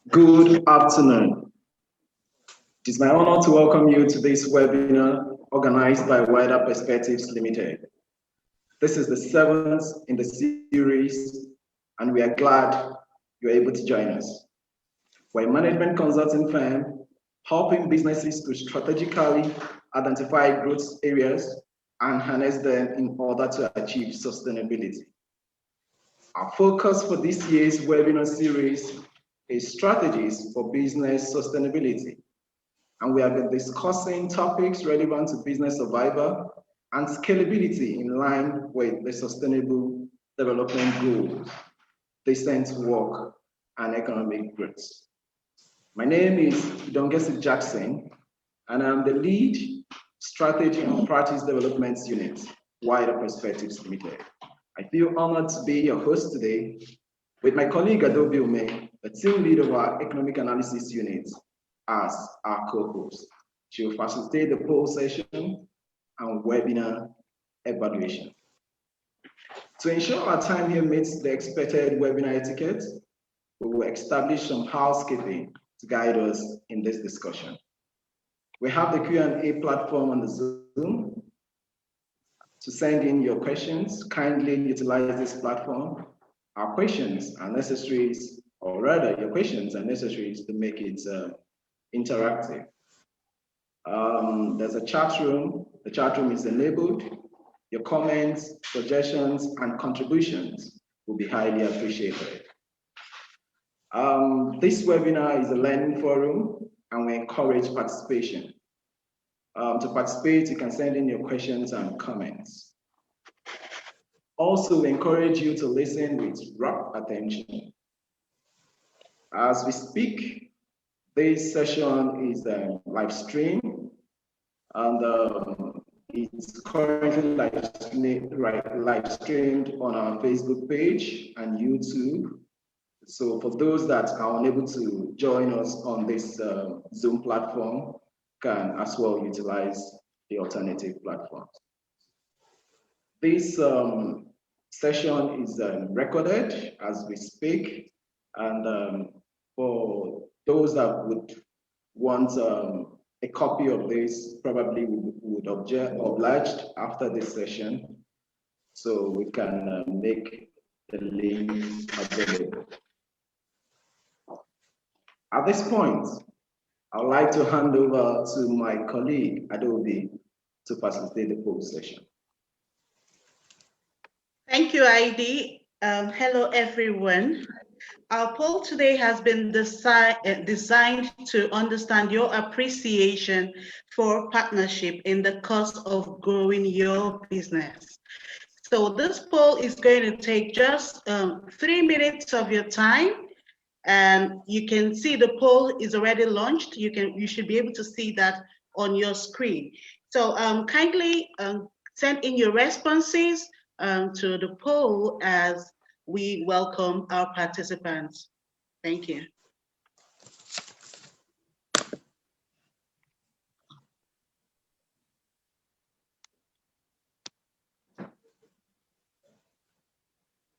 Good afternoon. It is my honor to welcome you to this webinar organized by Wider Perspectives Limited. This is the seventh in the series, and we are glad you're able to join us. We're a management consulting firm helping businesses to strategically identify growth areas and harness them in order to achieve sustainability. Our focus for this year's webinar series is strategies for business sustainability. And we have been discussing topics relevant to business survival and scalability in line with the Sustainable Development Goals, decent work, and economic growth. My name is Dongesi Jackson, and I'm the lead Strategy and Practice Development Unit, Wider Perspectives Limited. I feel honored to be your host today with my colleague Msme, the team lead of our Economic Analysis Unit, as our co-host. She will facilitate the poll session and webinar evaluation. To ensure our time here meets the expected webinar etiquette, we will establish some housekeeping to guide us in this discussion. We have the Q&A platform on the Zoom. To send in your questions, kindly utilize this platform. Our questions are necessary, or rather, your questions are necessary to make it interactive. There's a chat room. The chat room is enabled. Your comments, suggestions, and contributions will be highly appreciated. This webinar is a learning forum, and we encourage participation. To participate, you can send in your questions and comments. Also, we encourage you to listen with rapt attention. As we speak, this session is live streamed, and it's currently live streamed on our Facebook page and YouTube. So for those that are unable to join us on this Zoom platform, can as well utilize the alternative platforms. This session is recorded as we speak, and for those that would want a copy of this, probably would obliged after this session, so we can make the link available. At this point, I would like to hand over to my colleague, Adobe, to facilitate the poll session. Thank you, Heidi. Hello, everyone. Our poll today has been designed to understand your appreciation for partnership in the course of growing your business. So this poll is going to take just 3 minutes of your time. And you can see the poll is already launched. You should be able to see that on your screen. So kindly send in your responses to the poll as we welcome our participants. Thank you.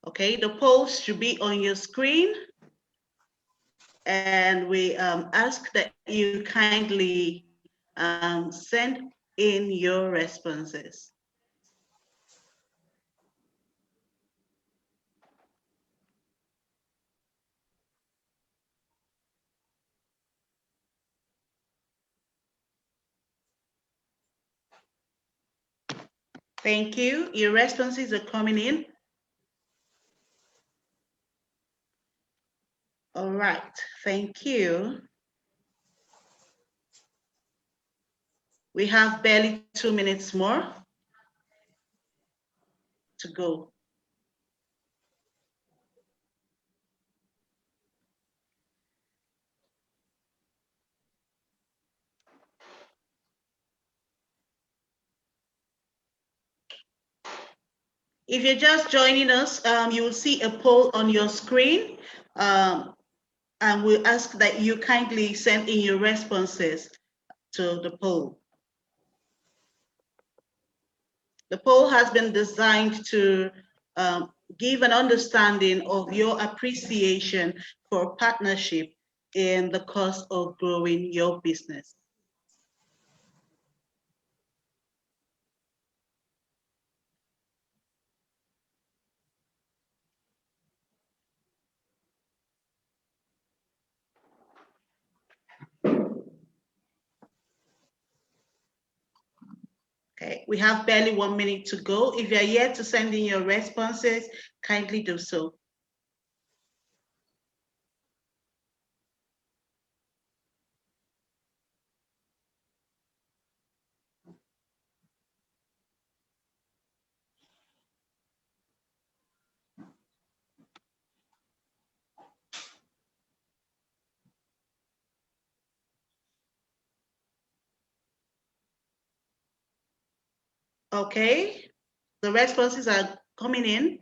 Okay, the poll should be on your screen. And we ask that you kindly send in your responses. Thank you. Your responses are coming in. All right, thank you. We have barely 2 minutes more to go. If you're just joining us, you will see a poll on your screen, and we'll ask that you kindly send in your responses to the poll. The poll has been designed to give an understanding of your appreciation for partnership in the course of growing your business? Okay, we have barely 1 minute to go. If you're yet to send in your responses, kindly do so. Okay, the responses are coming in.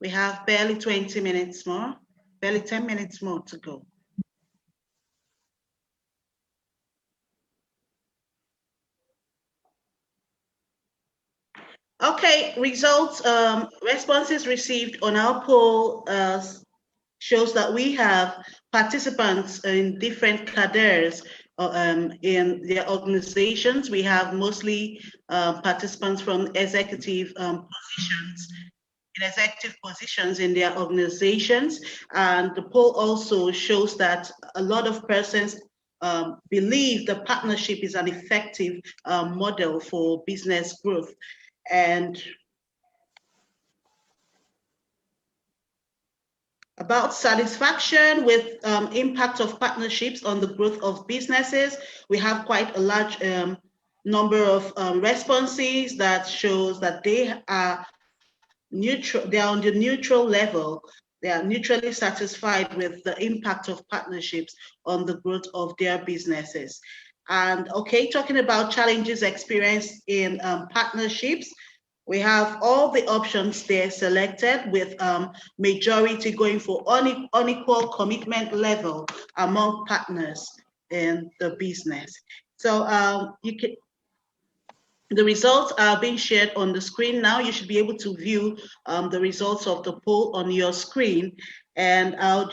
We have barely 20 minutes more, barely 10 minutes more to go. Okay, results, responses received on our poll shows that we have participants in different cadres in their organizations. We have mostly participants from executive positions in their organizations. And the poll also shows that a lot of persons believe the partnership is an effective model for business growth. And about satisfaction with impact of partnerships on the growth of businesses, we have quite a large number of responses that shows that they are neutral, they are on the neutral level. They are neutrally satisfied with the impact of partnerships on the growth of their businesses. And okay, talking about challenges experienced in partnerships, we have all the options there selected with majority going for unequal commitment level among partners in the business. So the results are being shared on the screen now. You should be able to view the results of the poll on your screen. And I'll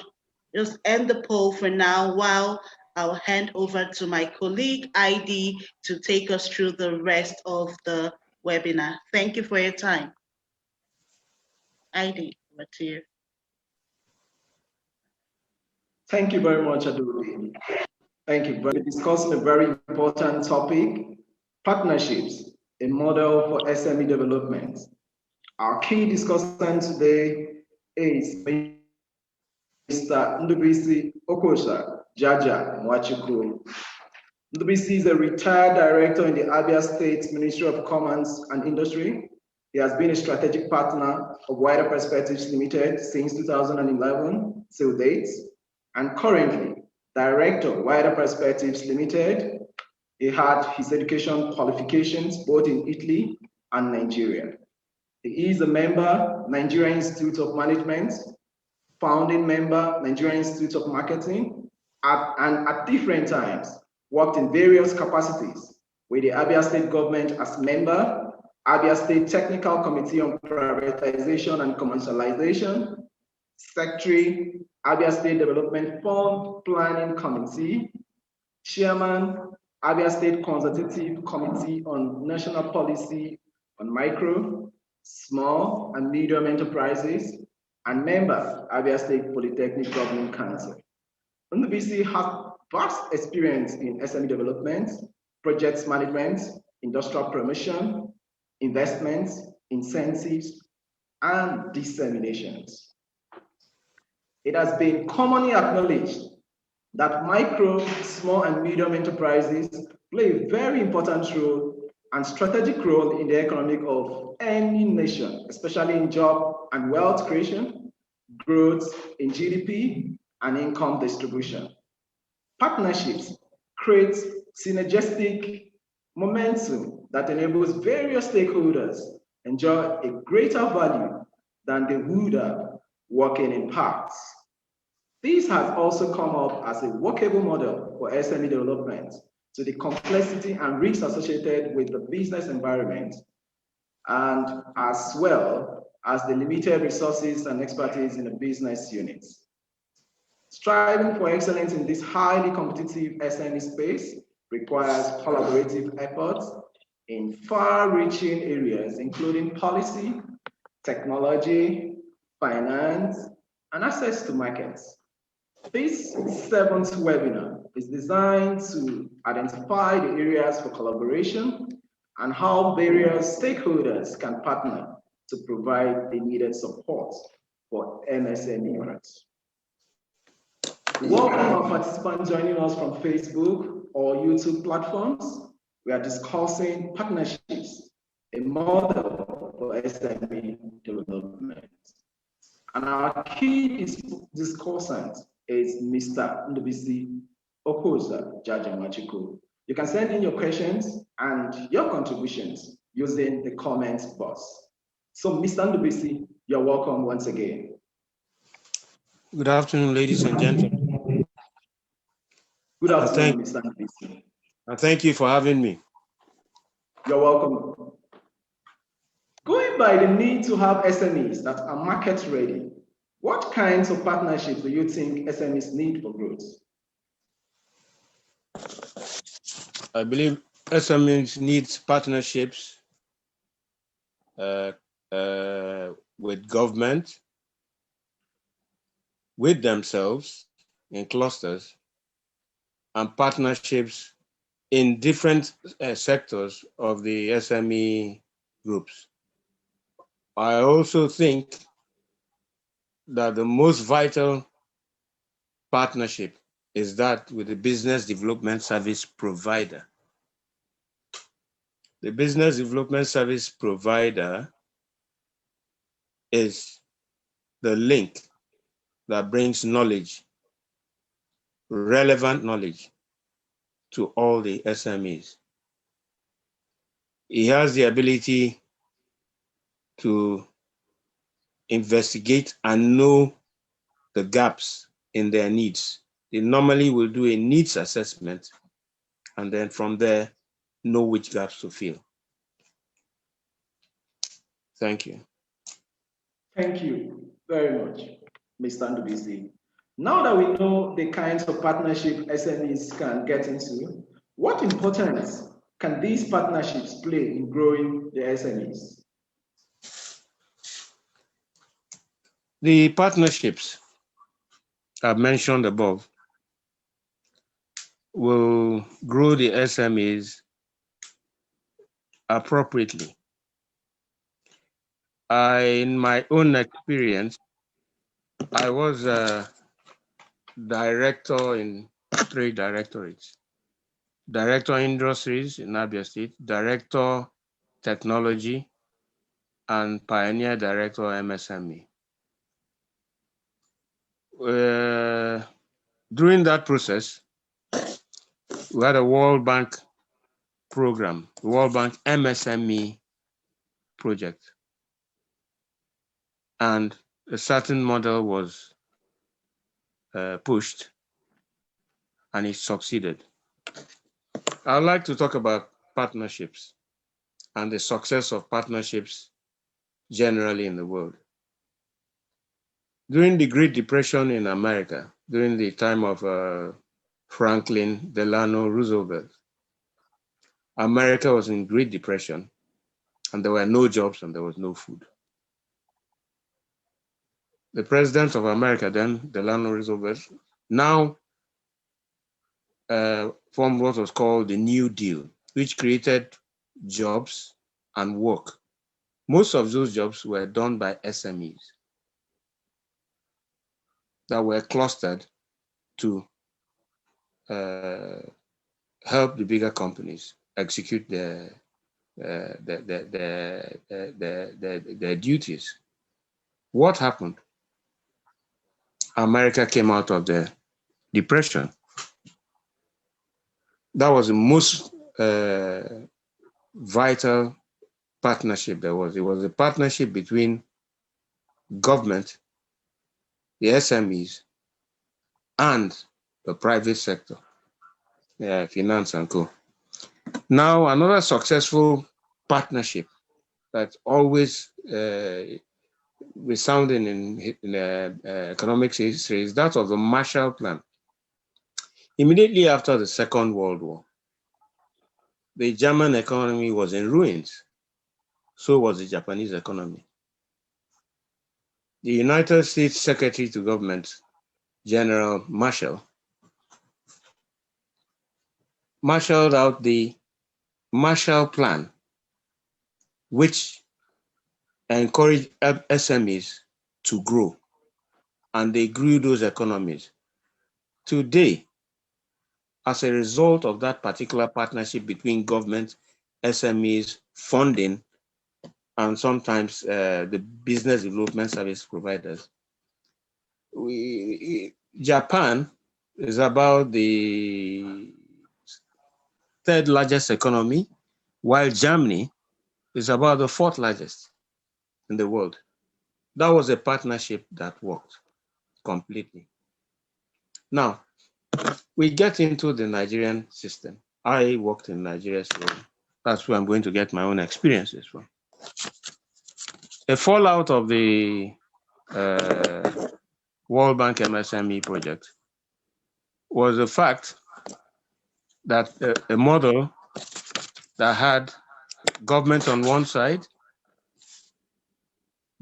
just end the poll for now while I'll hand over to my colleague, ID, to take us through the rest of the webinar. Thank you for your time. ID, over to you. Thank you very much, Adobe. Thank you. We're discussing a very important topic, partnerships, a model for SME development. Our key discussant today is Mr. Ndubisi Okosha Jaja Mwachukwu. Ndubisi is a retired director in the Abia State Ministry of Commerce and Industry. He has been a strategic partner of Wider Perspectives Limited since 2011 till date, and currently Director, Wider Perspectives Limited. He had his education qualifications both in Italy and Nigeria. He is a member, Nigerian Institute of Management, founding member, Nigerian Institute of Marketing, and at different times worked in various capacities with the Abia State government as member, Abia State Technical Committee on Privatization and Commercialization, Secretary, Abia State Development Fund Planning Committee, Chairman, Abia State Consultative Committee on National Policy on Micro, Small and Medium Enterprises, and member, Abia State Polytechnic Governing Council. Ndubisi has vast experience in SME development, projects management, industrial promotion, investments, incentives, and disseminations. It has been commonly acknowledged that micro, small, and medium enterprises play a very important role and strategic role in the economic of any nation, especially in job and wealth creation, growth in GDP, and income distribution. Partnerships create synergistic momentum that enables various stakeholders enjoy a greater value than they would have working in parts. This has also come up as a workable model for SME development to the complexity and risks associated with the business environment, and as well as the limited resources and expertise in the business units. Striving for excellence in this highly competitive SME space requires collaborative efforts in far-reaching areas, including policy, technology, finance, and access to markets. This seventh webinar is designed to identify the areas for collaboration and how various stakeholders can partner to provide the needed support for MSME efforts. Welcome our participants joining us from Facebook or YouTube platforms. We are discussing partnerships, a model for SME development. And our key discussant is Mr. Ndubisi Okoza Jajamachiko. You can send in your questions and your contributions using the comments box. So Mr. Ndubisi, you're welcome once again. Good afternoon, ladies and gentlemen. Good afternoon, Mr. Ndubisi. Thank you for having me. You're welcome. Going by the need to have SMEs that are market ready, what kinds of partnerships do you think SMEs need for growth? I believe SMEs need partnerships with government, with themselves in clusters, and partnerships in different sectors of the SME groups. I also think that the most vital partnership is that with the business development service provider. The business development service provider is the link that brings knowledge, relevant knowledge, to all the SMEs. He has the ability to investigate and know the gaps in their needs. They normally will do a needs assessment and then from there know which gaps to fill. Thank you. Thank you very much, Mr. Ndubisi. Now that we know the kinds of partnership SMEs can get into, what importance can these partnerships play in growing the SMEs? The partnerships I've mentioned above will grow the SMEs appropriately. In my own experience, I was a director in 3 directorates. Director Industries in Abia State, Director Technology, and Pioneer Director MSME. During that process, we had a World Bank program, the World Bank MSME project. And a certain model was pushed, and it succeeded. I'd like to talk about partnerships and the success of partnerships generally in the world. During the Great Depression in America, during the time of Franklin Delano Roosevelt, America was in Great Depression, and there were no jobs and there was no food. The president of America then, Delano Roosevelt, now formed what was called the New Deal, which created jobs and work. Most of those jobs were done by SMEs that were clustered to help the bigger companies execute their duties. What happened? America came out of the Depression. That was the most vital partnership there was. It was a partnership between government, the SMEs, and the private sector, finance and co. Now, another successful partnership that's always resounding in economics history is that of the Marshall Plan. Immediately after the Second World War, the German economy was in ruins. So was the Japanese economy. The United States Secretary to Government, General Marshall, marshaled out the Marshall Plan, which encouraged SMEs to grow, and they grew those economies. Today, as a result of that particular partnership between government, SMEs, funding, and sometimes the business development service providers, Japan is about the third largest economy, while Germany is about the fourth largest in the world. That was a partnership that worked completely. Now, we get into the Nigerian system. I worked in Nigeria, so that's where I'm going to get my own experiences from. A fallout of the World Bank MSME project was the fact that a model that had government on one side,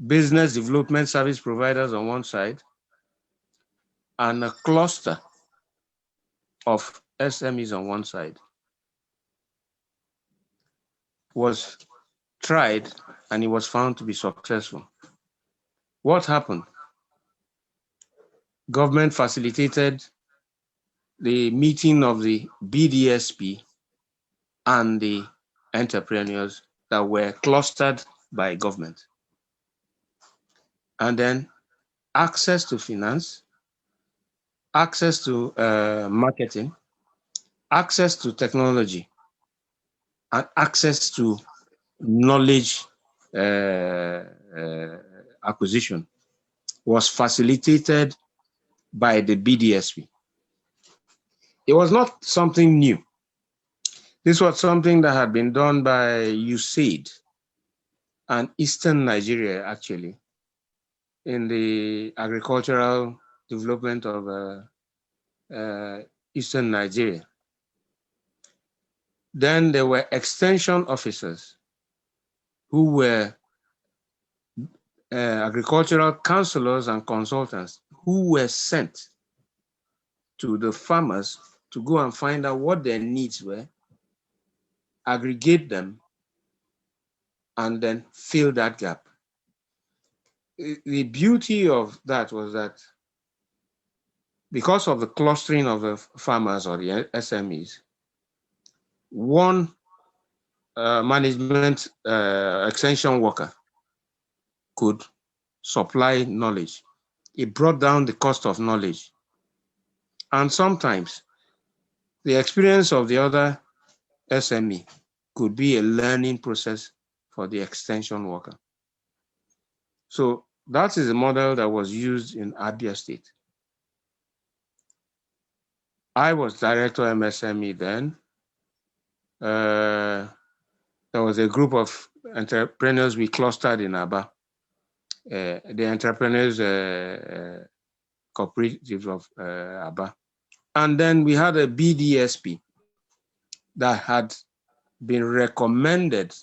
business development service providers on one side, and a cluster of SMEs on one side was tried, and it was found to be successful. What happened? Government facilitated the meeting of the BDSP and the entrepreneurs that were clustered by government. And then access to finance, access to marketing, access to technology, and access to knowledge acquisition was facilitated by the BDSP. It was not something new. This was something that had been done by USAID and Eastern Nigeria, actually, in the agricultural development of Eastern Nigeria. Then there were extension officers who were agricultural counselors and consultants who were sent to the farmers to go and find out what their needs were, aggregate them, and then fill that gap. The beauty of that was that because of the clustering of the farmers or the SMEs, one management extension worker could supply knowledge. It brought down the cost of knowledge. And sometimes the experience of the other SME could be a learning process for the extension worker. So that is a model that was used in Abia State. I was director MSME then. There was a group of entrepreneurs we clustered in Aba, the entrepreneurs cooperative of Aba. And then we had a BDSP that had been recommended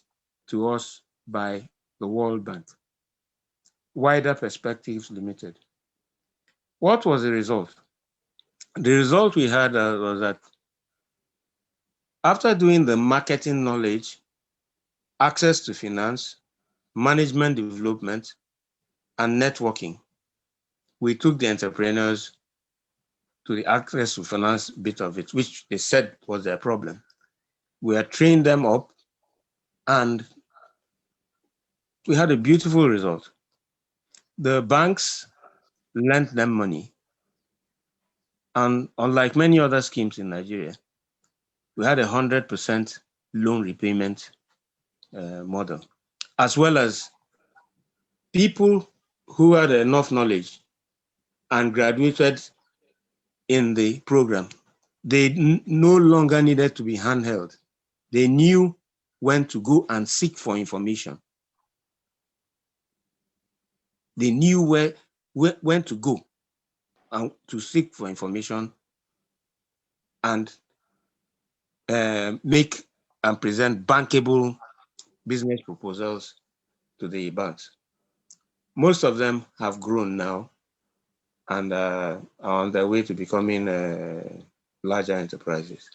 to us by the World Bank, Wider Perspectives Limited. What was the result? The result we had was that after doing the marketing knowledge, access to finance, management development, and networking, we took the entrepreneurs to the access to finance bit of it, which they said was their problem. We had trained them up, and we had a beautiful result. The banks lent them money, and unlike many other schemes in Nigeria, we had 100% loan repayment model, as well as people who had enough knowledge and graduated in the program. They no longer needed to be handheld. They knew when to go and seek for information. They knew when to go and to seek for information and make and present bankable business proposals to the banks. Most of them have grown now and are on their way to becoming larger enterprises.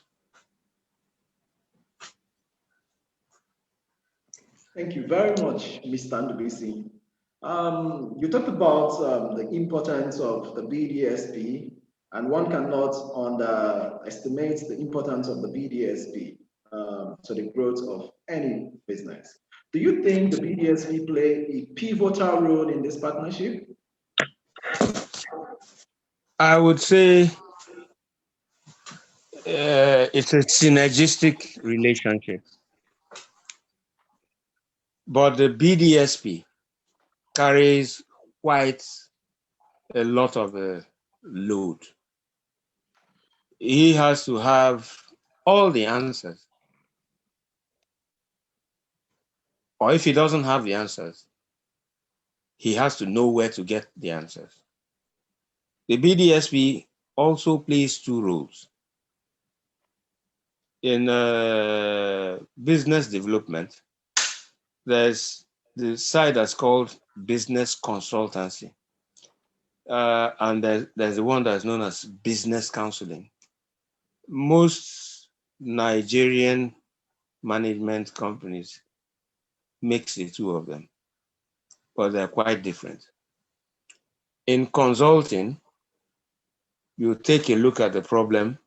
Thank you very much, Mr. Ndubisi. You talked about the importance of the BDSP, and one cannot underestimate the importance of the BDSP to the growth of any business. Do you think the BDSP play a pivotal role in this partnership? I would say it's a synergistic relationship. But the BDSP carries quite a lot of load. He has to have all the answers. Or if he doesn't have the answers, he has to know where to get the answers. The BDSP also plays two roles. In business development, there's the side that's called business consultancy. And there's the one that's known as business counseling. Most Nigerian management companies mix the two of them, but they're quite different. In consulting, you take a look at the problem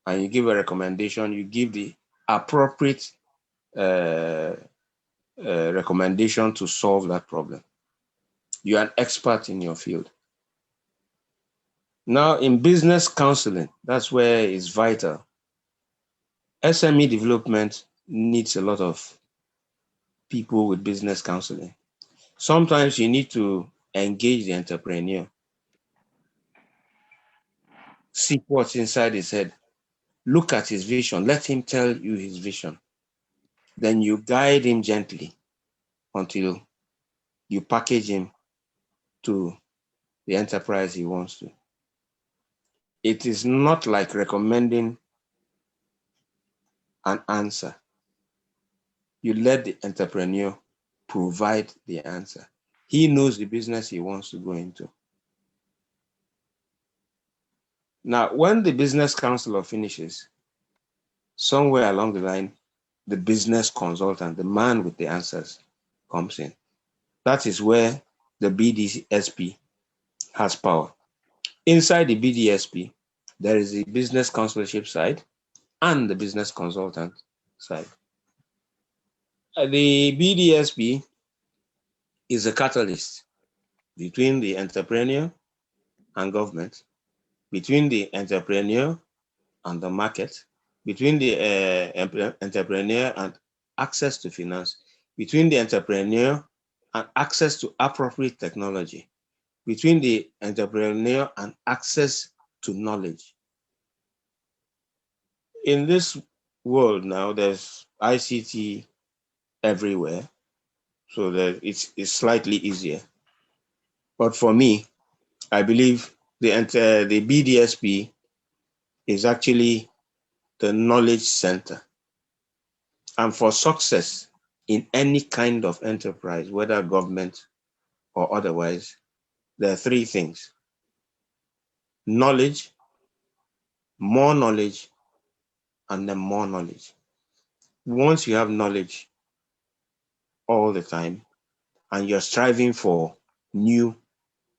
and you give a recommendation, you give the appropriate recommendation to solve that problem. You're an expert in your field. Now, in business counseling, that's where it's vital. SME development needs a lot of people with business counseling. Sometimes you need to engage the entrepreneur, see what's inside his head, look at his vision, let him tell you his vision. Then you guide him gently until you package him to the enterprise he wants to. It is not like recommending an answer. You let the entrepreneur provide the answer. He knows the business he wants to go into. Now, when the business counselor finishes, somewhere along the line, the business consultant, the man with the answers, comes in. That is where the BDSP has power. Inside the BDSP, there is the business consulship side and the business consultant side. The BDSP is a catalyst between the entrepreneur and government, between the entrepreneur and the market, between the entrepreneur and access to finance, between the entrepreneur and access to appropriate technology, between the entrepreneur and access to knowledge. In this world now, there's ICT everywhere, so that it's slightly easier. But for me, I believe the BDSP is actually the knowledge center. And for success in any kind of enterprise, whether government or otherwise, there are three things: knowledge, and then more knowledge. Once you have knowledge all the time and you're striving for new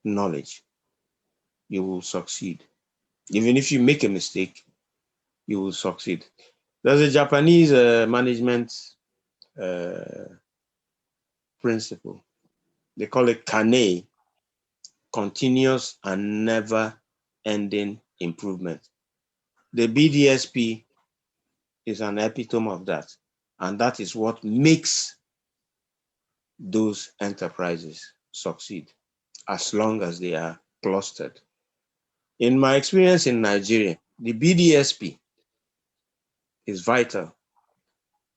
knowledge, you will succeed. Even if you make a mistake, you will succeed. There's a Japanese management principle. They call it KANE, continuous and never ending improvement. The BDSP is an epitome of that. And that is what makes those enterprises succeed, as long as they are clustered. In my experience in Nigeria, the BDSP is vital,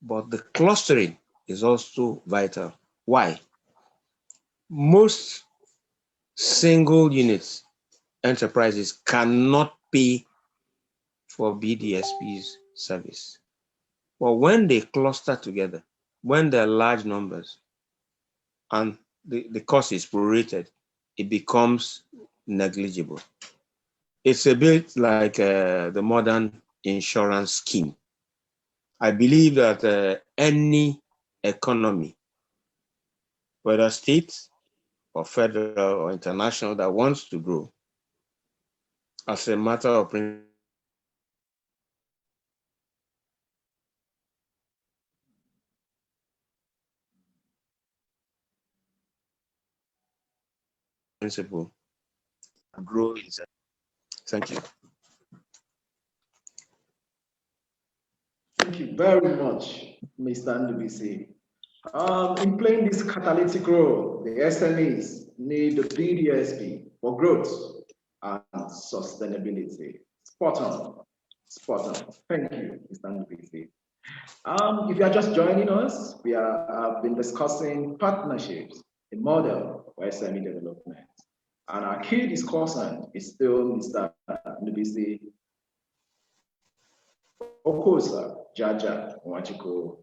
but the clustering is also vital. Why? Most single units enterprises cannot pay for BDSP's service. But when they cluster together, when there are large numbers and the cost is prorated, it becomes negligible. It's a bit like the modern insurance scheme. I believe that any economy, whether state or federal or international, that wants to grow, as a matter of principle, grow is. Thank you. Thank you very much, Mr. Ndubisi. In playing this catalytic role, the SMEs need the BDSP for growth and sustainability. Spot on. Spot on. Thank you, Mr. Ndubisi. If you are just joining us, we have been discussing partnerships, a model for SME development. And our key discussant is still Mr. Ndubisi Okosa Jaja Nwachiko.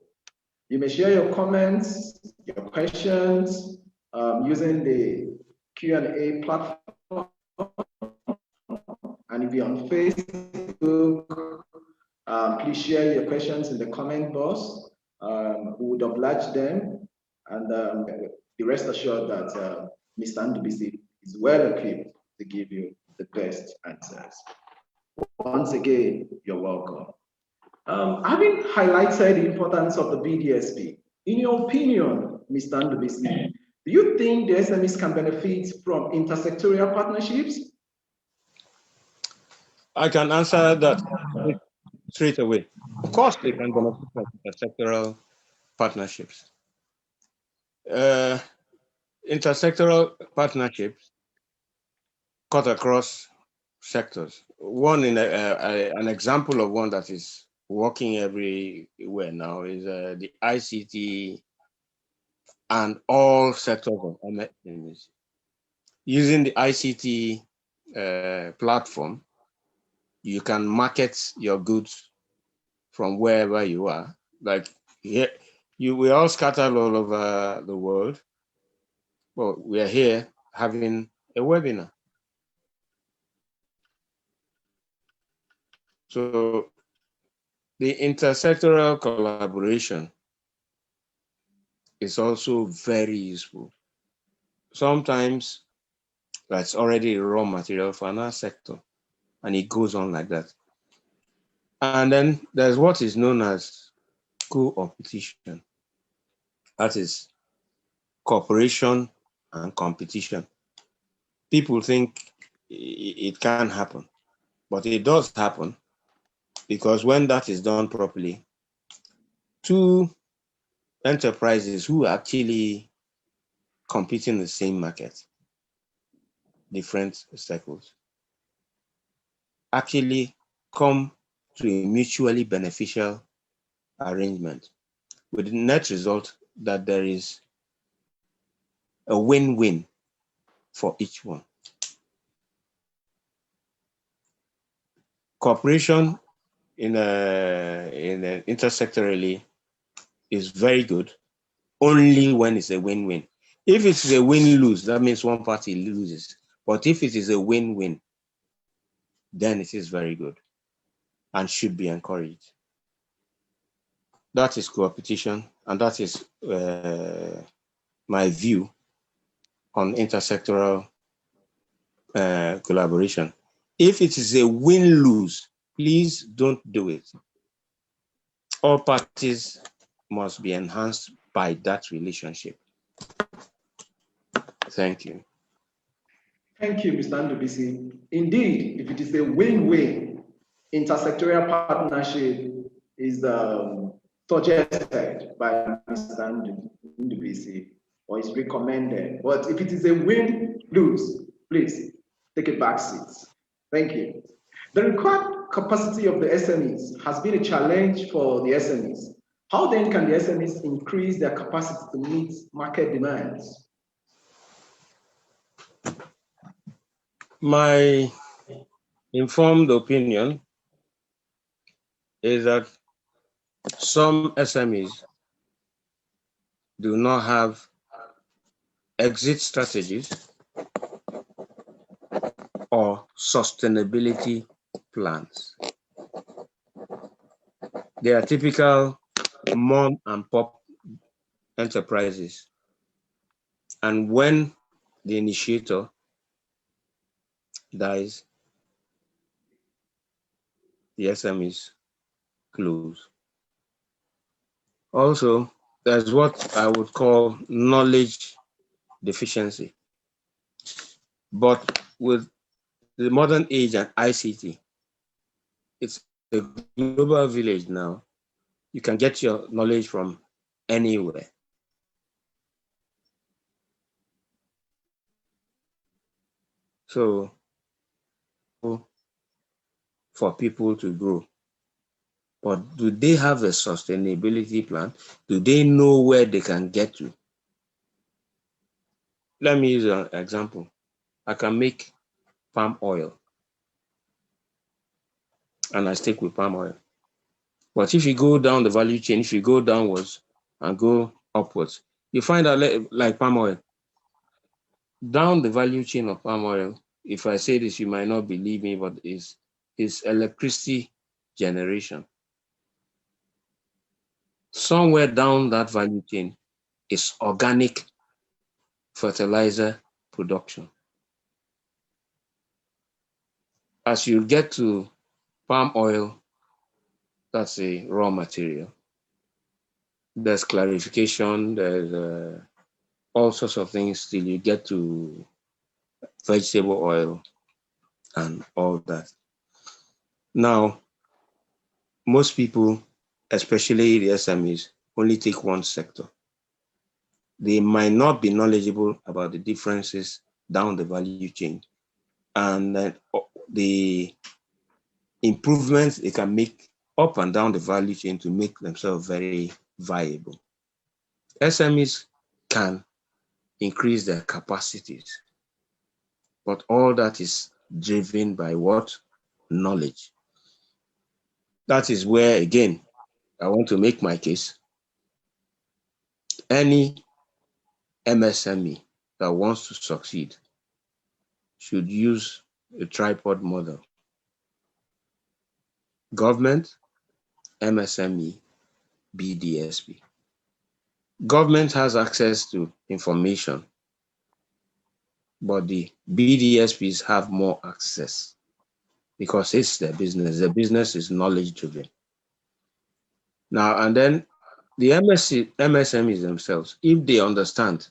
You may share your comments, your questions using the Q&A platform. And if you're on Facebook, please share your questions in the comment box. We would oblige them, and be rest assured that Mr. Ndubisi is well equipped to give you the best answers. Once again, you're welcome. Having highlighted the importance of the BDSP, in your opinion, Mr. Ndubisi, do you think the SMEs can benefit from intersectorial partnerships? I can answer that straight away. Of course, they can benefit from intersectoral partnerships. Intersectoral partnerships cut across sectors. An example of one that is working everywhere now is the ICT and all sectors of MSMEs. Using the ICT platform, you can market your goods from wherever you are. Like here, we're all scattered all over the world. Well, we are here having a webinar. So the intersectoral collaboration is also very useful. Sometimes that's already raw material for another sector, and it goes on like that. And then there's what is known as co-opetition. That is cooperation and competition. People think it can happen, but it does happen, because when that is done properly, two enterprises who actually compete in the same market, different circles, actually come to a mutually beneficial arrangement, with the net result that there is a win-win for each one. Cooperation in intersectorally is very good only when it's a win-win. If it's a win-lose, that means one party loses. But if it is a win-win, then it is very good and should be encouraged. That is co-opetition, and that is my view on intersectoral collaboration. If it is a win-lose, please don't do it. All parties must be enhanced by that relationship. Thank you. Thank you, Mr. Ndubisi. Indeed, if it is a win-win, intersectorial partnership is suggested by Mr. Ndubisi, or is recommended. But if it is a win-lose, please take a back seat. Thank you. The required capacity of the SMEs has been a challenge for the SMEs. How then can the SMEs increase their capacity to meet market demands? My informed opinion is that some SMEs do not have exit strategies or sustainability plans. They are typical mom and pop enterprises. And when the initiator dies, the SMEs close. Also, there's what I would call knowledge deficiency. But with the modern age and ICT, it's a global village now. You can get your knowledge from anywhere. So, for people to grow. But do they have a sustainability plan? Do they know where they can get to? Let me use an example. I can make palm oil, and I stick with palm oil. But if you go down the value chain, if you go downwards and go upwards, you find out like palm oil. Down the value chain of palm oil, if I say this, you might not believe me, but is electricity generation. Somewhere down that value chain is organic fertilizer production. As you get to palm oil, that's a raw material. There's clarification, there's all sorts of things till you get to vegetable oil and all that. Now, most people, especially the SMEs, only take one sector. They might not be knowledgeable about the differences down the value chain and the improvements they can make up and down the value chain to make themselves very viable. SMEs can increase their capacities, but all that is driven by what? Knowledge. That is where, again, I want to make my case. Any MSME that wants to succeed should use a tripod model. Government, MSME, BDSP. Government has access to information, but the BDSPs have more access because it's their business. The business is knowledge driven. Now, and then the MSMEs themselves, if they understand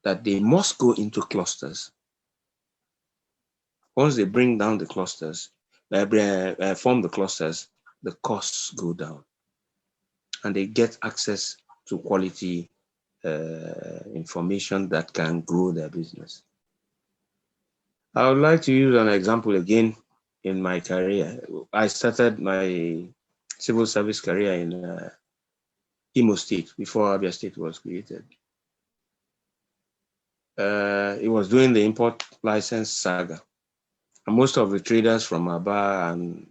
that they must go into clusters, once they bring down the clusters, form the clusters, the costs go down and they get access to quality information that can grow their business. I would like to use an example again in my career. I started my civil service career in Imo State before Abia State was created. It was during the import license saga. And most of the traders from Aba and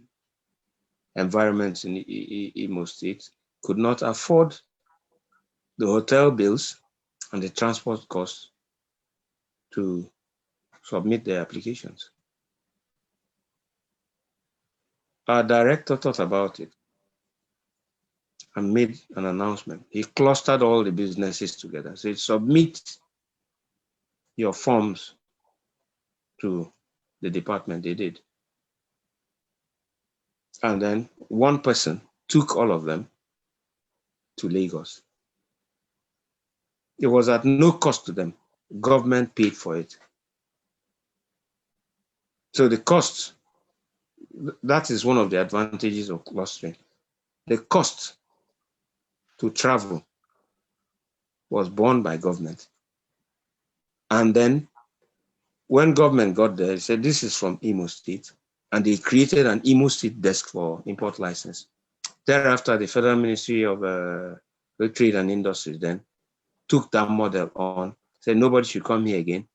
environments in Imo State could not afford the hotel bills and the transport costs to submit their applications. Our director thought about it and made an announcement. He clustered all the businesses together. So submit your forms to the department. They did. And then one person took all of them to Lagos. It was at no cost to them. Government paid for it. So the cost, that is one of the advantages of clustering. The cost to travel was borne by government. And then when government got there, they said, this is from Imo State. and they created an Imo State desk for import license. Thereafter, the Federal Ministry of Trade and Industries then took that model on, said nobody should come here again.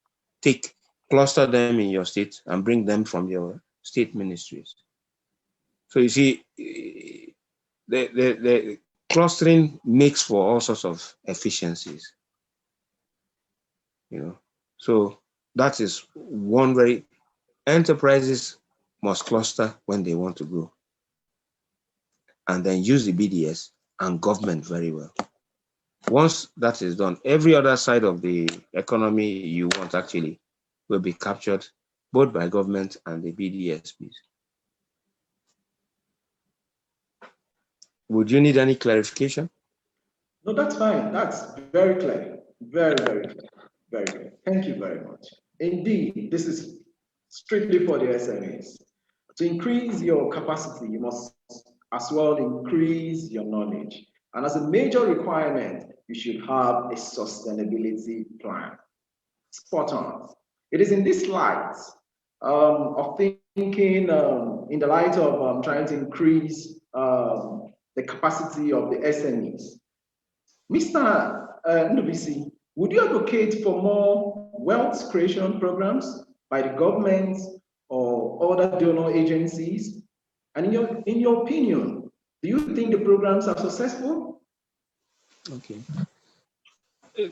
Cluster them in your state and bring them from your state ministries. So you see, the clustering makes for all sorts of efficiencies. So that is one very, enterprises must cluster when they want to grow, and then use the BDS and government very well. Once that is done, every other side of the economy you want actually will be captured both by government and the BDSPs. Would you need any clarification? No, that's fine. That's very clear. Very, very clear. Very clear. Thank you very much. Indeed, this is strictly for the SMEs. To increase your capacity, you must as well increase your knowledge. And as a major requirement, you should have a sustainability plan. Spot on. It is in this light of thinking in the light of trying to increase the capacity of the SMEs. Mr. Ndubisi, would you advocate for more wealth creation programs by the government or other donor agencies? And in your opinion, do you think the programs are successful? Okay.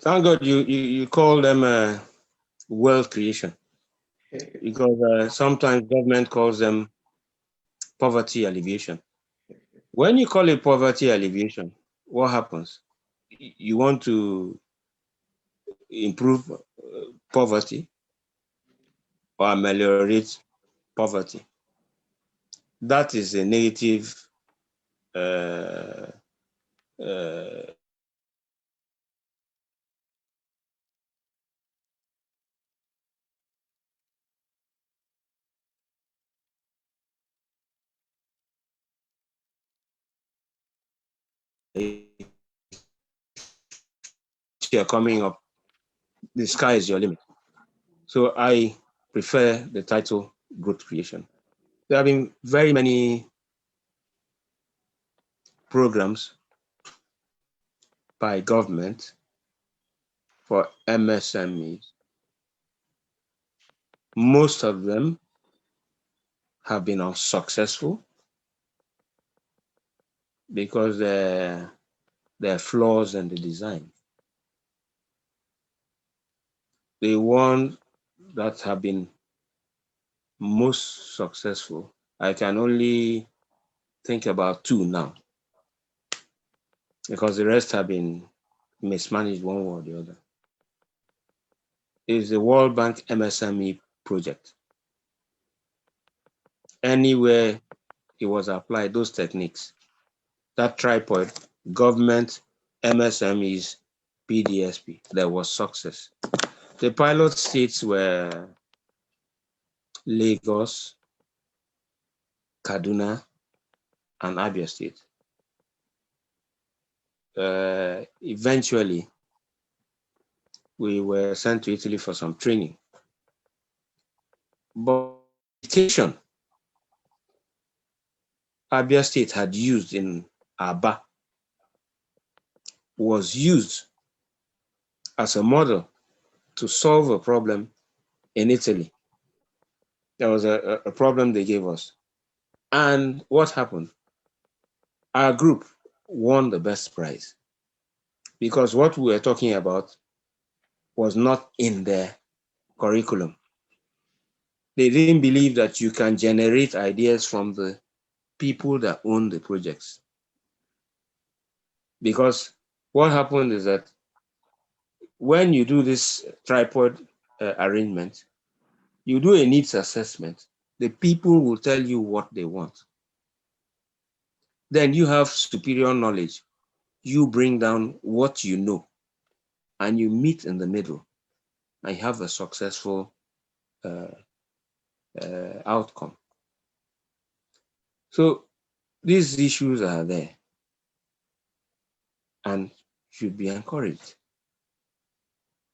Thank God you call them wealth creation, because sometimes government calls them poverty alleviation. When you call it poverty alleviation, what happens? You want to improve poverty or ameliorate poverty. That is a negative you're coming up, the sky is your limit. So I prefer the title growth creation. There have been very many programs by government for MSMEs. Most of them have been unsuccessful because there are flaws in the design. The ones that have been most successful, I can only think about two now, because the rest have been mismanaged one way or the other. Is the World Bank MSME project. Anywhere it was applied, those techniques, that tripod, government, MSMEs, PDSP, there was success. The pilot states were Lagos, Kaduna, and Abia State. Eventually, we were sent to Italy for some training. But education Abia State had used in Aba was used as a model to solve a problem in Italy. There was a problem they gave us. And what happened? Our group won the best prize, because what we were talking about was not in their curriculum. They didn't believe that you can generate ideas from the people that own the projects. Because what happened is that when you do this tripod arrangement, you do a needs assessment. The people will tell you what they want. Then you have superior knowledge. You bring down what you know, and you meet in the middle, and you have a successful outcome. So these issues are there and should be encouraged.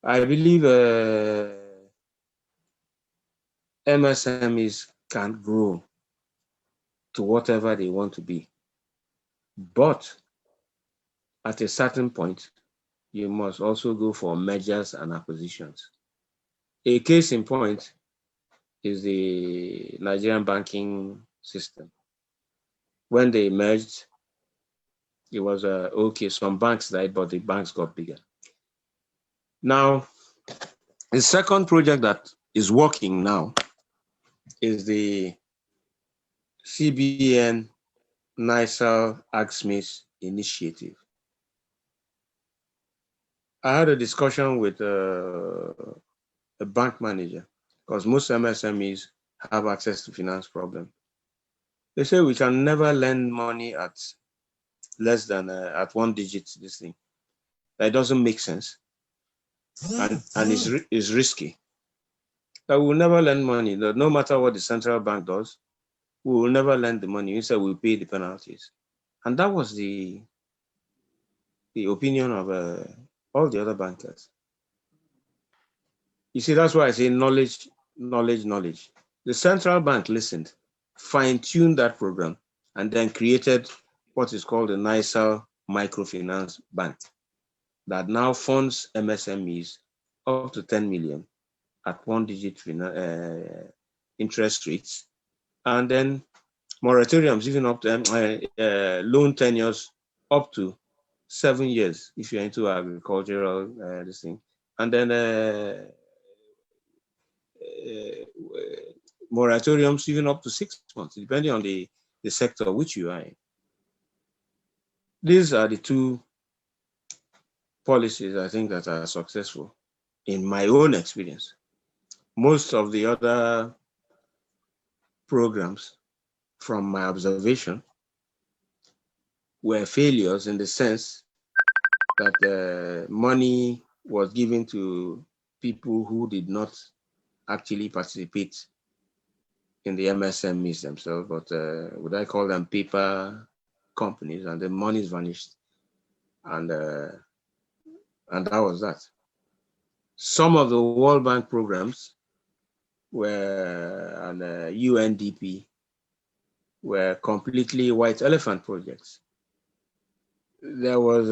I believe MSMEs can grow to whatever they want to be. But at a certain point, you must also go for mergers and acquisitions. A case in point is the Nigerian banking system. When they merged, it was okay, some banks died, but the banks got bigger. Now, the second project that is working now is the CBN NISAL Smes initiative. I had a discussion with a bank manager because most MSMEs have access to finance problem. They say we can never lend money at less than at one digit. This thing that doesn't make sense, and is risky. That we will never lend money. No matter what the central bank does, we will never lend the money. Instead, we'll pay the penalties. And that was the opinion of all the other bankers. You see, that's why I say knowledge, knowledge, knowledge. The central bank listened, fine-tuned that program, and then created what is called the NISAL Microfinance Bank that now funds MSMEs up to 10 million at one-digit interest rates, and then moratoriums even up to loan tenures up to 7 years if you're into agricultural this thing, and then moratoriums even up to 6 months, depending on the sector which you are in. These are the two policies I think that are successful in my own experience. Most of the other programs, from my observation, were failures in the sense that money was given to people who did not actually participate in the MSMEs themselves, but would I call them paper companies, and the money's vanished, and that was that. Some of the World Bank programs were, and UNDP, were completely white elephant projects. There was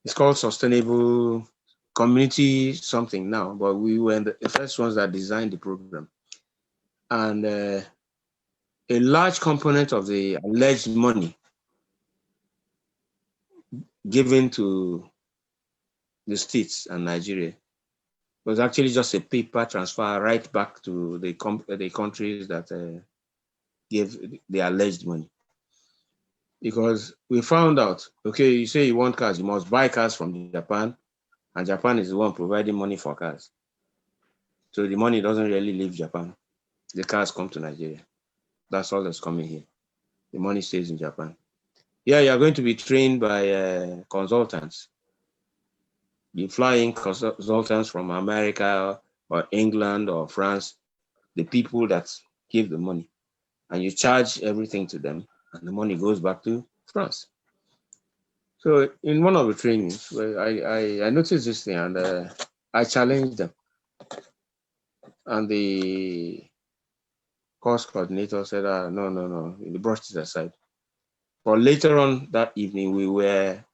it's called Sustainable Community something now, but we were the first ones that designed the program. And a large component of the alleged money given to the states and Nigeria was actually just a paper transfer right back to the countries that gave the alleged money. Because we found out, okay, you say you want cars, you must buy cars from Japan, and Japan is the one providing money for cars. So the money doesn't really leave Japan. The cars come to Nigeria. That's all that's coming here. The money stays in Japan. Yeah, you're going to be trained by consultants. You fly in consultants from America or England or France, the people that give the money, and you charge everything to them, and the money goes back to France. So in one of the trainings, I noticed this thing, and I challenged them. And the course coordinator said, no, he brushed it aside. But later on that evening, we were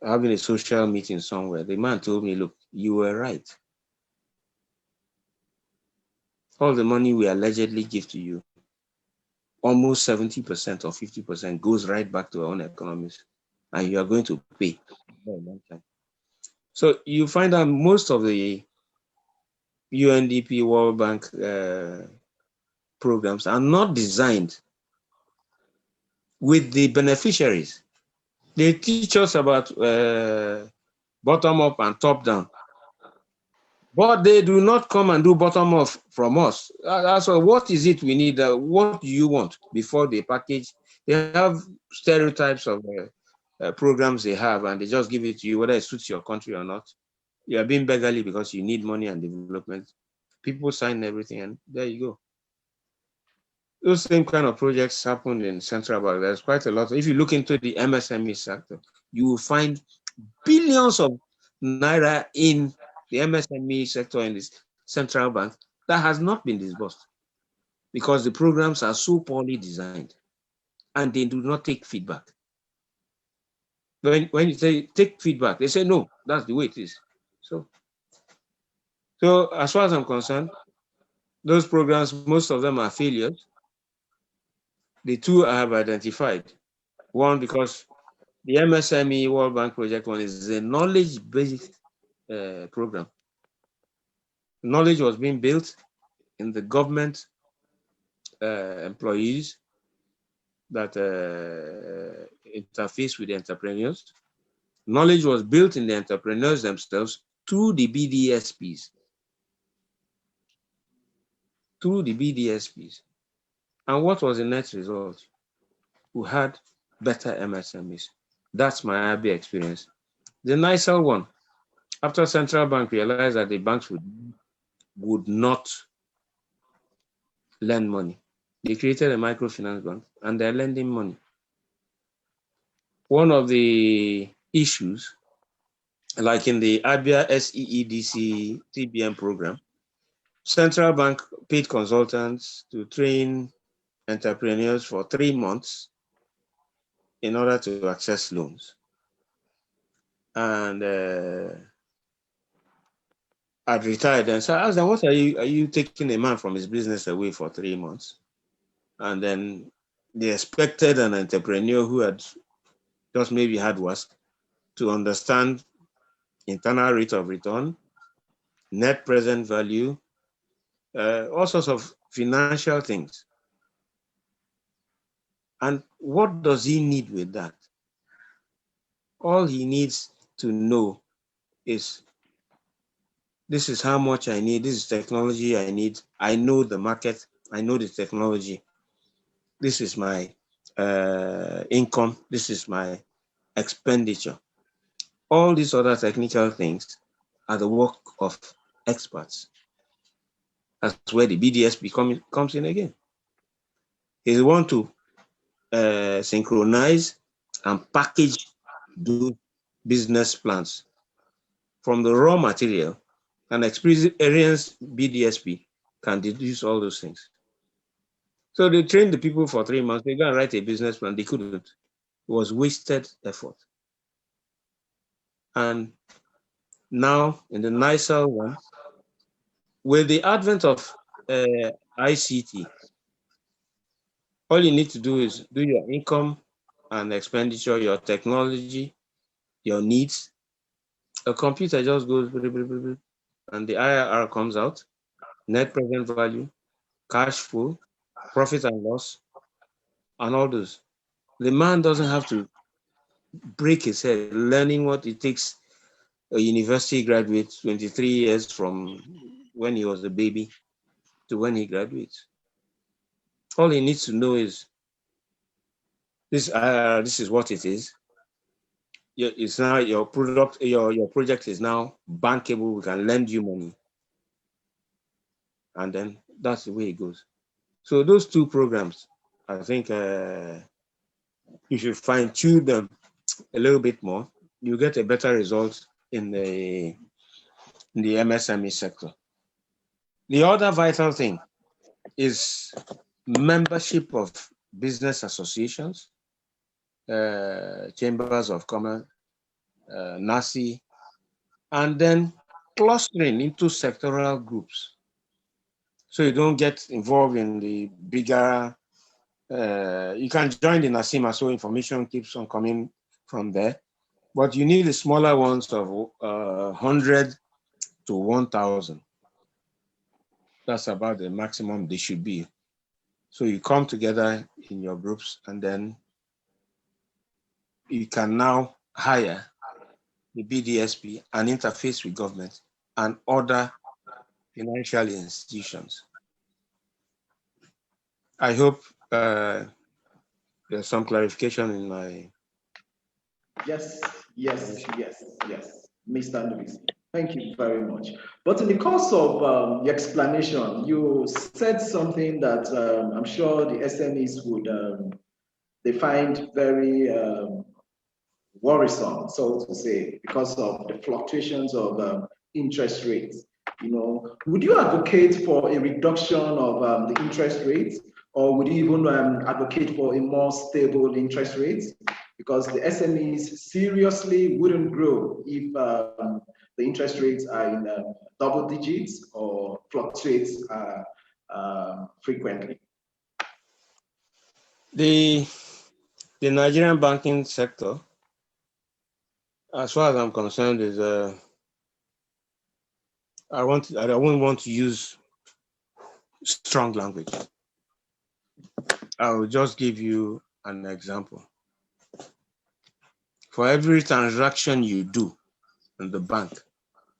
having a social meeting somewhere. The man told me, look, you were right. All the money we allegedly give to you, almost 70% or 50% goes right back to our own economies, and you are going to pay for a long time. So you find that most of the UNDP World Bank programs are not designed with the beneficiaries. They teach us about bottom up and top down, but they do not come and do bottom up from us. So what is it we need? What do you want before they package? They have stereotypes of programs they have, and they just give it to you, whether it suits your country or not. You are being beggarly because you need money and development. People sign everything, and there you go. Those same kind of projects happen in Central Bank. There's quite a lot. If you look into the MSME sector, you will find billions of naira in the MSME sector in this central bank that has not been disbursed because the programs are so poorly designed and they do not take feedback. When you say take feedback, they say, no, that's the way it is. So as far as I'm concerned, those programs, most of them are failures. The two I have identified. One, because the MSME World Bank Project one is a knowledge-based program. Knowledge was being built in the government employees that interface with the entrepreneurs. Knowledge was built in the entrepreneurs themselves through the BDSPs. And what was the net result? We had better MSMEs. That's my IB experience. The NICEL one, after central bank realized that the banks would not lend money, they created a microfinance bank and they're lending money. One of the issues, like in the ABIA SEEDC TBM program, central bank paid consultants to train entrepreneurs for 3 months in order to access loans. And I'd retired, and so I asked them, what are you taking a man from his business away for 3 months? And then they expected an entrepreneur who had just maybe had WASP to understand internal rate of return, net present value, all sorts of financial things. And what does he need with that? All he needs to know is, this is how much I need, this is technology I need, I know the market, I know the technology, this is my income, this is my expenditure. All these other technical things are the work of experts. That's where the BDS comes in again. They want to synchronize and package those business plans from the raw material, and experienced BDSP can deduce all those things. So they trained the people for 3 months. They go and write a business plan. They couldn't. It was wasted effort. And now in the NICEL one, with the advent of ICT, all you need to do is do your income and expenditure, your technology, your needs. A computer just goes, and the IRR comes out, net present value, cash flow, profit and loss, and all those. The man doesn't have to break his head learning what it takes a university graduate 23 years from when he was a baby to when he graduates. All he needs to know is this is what it is. It's now your product, your project is now bankable. We can lend you money. And then that's the way it goes. So those two programs, I think you should fine-tune them a little bit more. You get a better result in the MSME sector. The other vital thing is membership of business associations, chambers of commerce, NACI, and then clustering into sectoral groups. So you don't get involved in the bigger, you can join the NACIMA, so information keeps on coming from there, but you need the smaller ones of 100 to 1,000. That's about the maximum they should be. So you come together in your groups, and then you can now hire the BDSP and interface with government and other financial institutions. I hope there's some clarification in my... Yes, Mr. Lewis. Thank you very much. But in the course of your explanation, you said something that I'm sure the SMEs would they find very worrisome, so to say, because of the fluctuations of interest rates. Would you advocate for a reduction of the interest rates, or would you even advocate for a more stable interest rates? Because the SMEs seriously wouldn't grow if the interest rates are in double digits or fluctuates frequently. The Nigerian banking sector, as far as I'm concerned, is I won't want to use strong language. I will just give you an example. For every transaction you do in the bank,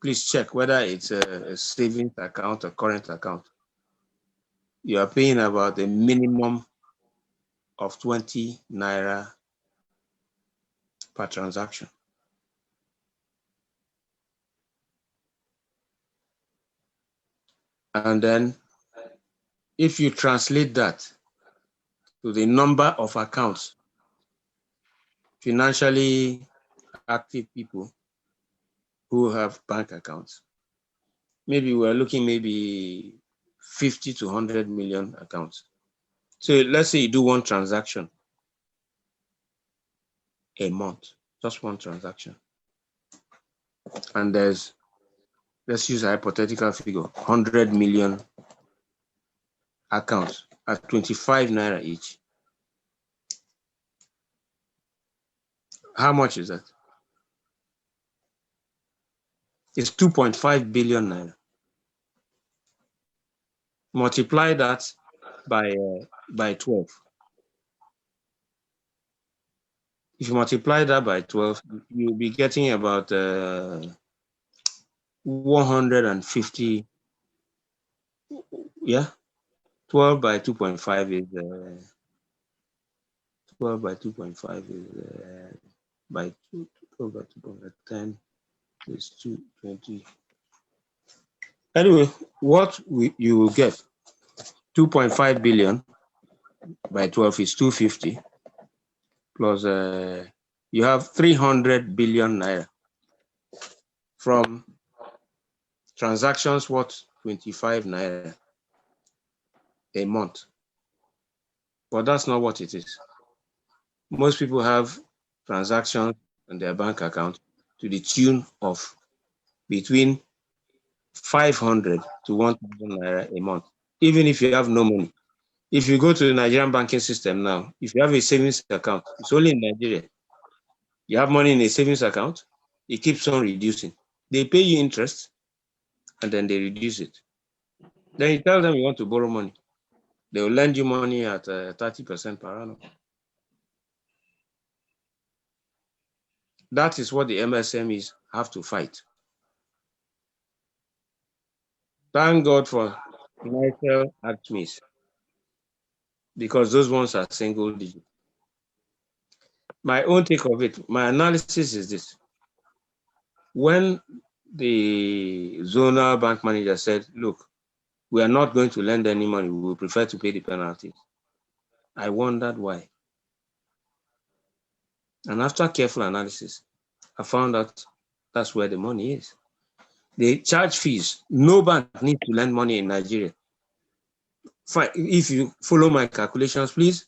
please check whether it's a savings account or current account. You are paying about a minimum of 20 naira per transaction. And then if you translate that to the number of accounts, financially active people who have bank accounts, maybe we're looking maybe 50 to 100 million accounts. So let's say you do one transaction a month, just one transaction. And let's use a hypothetical figure, 100 million accounts at 25 naira each. How much is that? It's 2.5 billion naira. Multiply that by 12. If you multiply that by 12, you'll be getting about 150. Yeah, 12 by 2.5 is 12 by 2.5 is by 2, 12 by 2.10 is 220. Anyway, what you will get 2.5 billion by 12 is 250 plus you have 300 billion naira from transactions worth 25 naira a month. But that's not what it is. Most people have transactions in their bank account to the tune of between 500 to 1,000 naira a month, even if you have no money. If you go to the Nigerian banking system now, if you have a savings account, it's only in Nigeria. You have money in a savings account, it keeps on reducing. They pay you interest, and then they reduce it. Then you tell them you want to borrow money. They will lend you money at 30% per annum. That is what the MSMEs have to fight. Thank God for financial Smes, because those ones are single digit. My own take of it, my analysis is this. When the zonal bank manager said, look, we are not going to lend any money, we will prefer to pay the penalties, I wondered why. And after careful analysis, I found out that's where the money is. They charge fees. No bank needs to lend money in Nigeria. Fine. If you follow my calculations, please,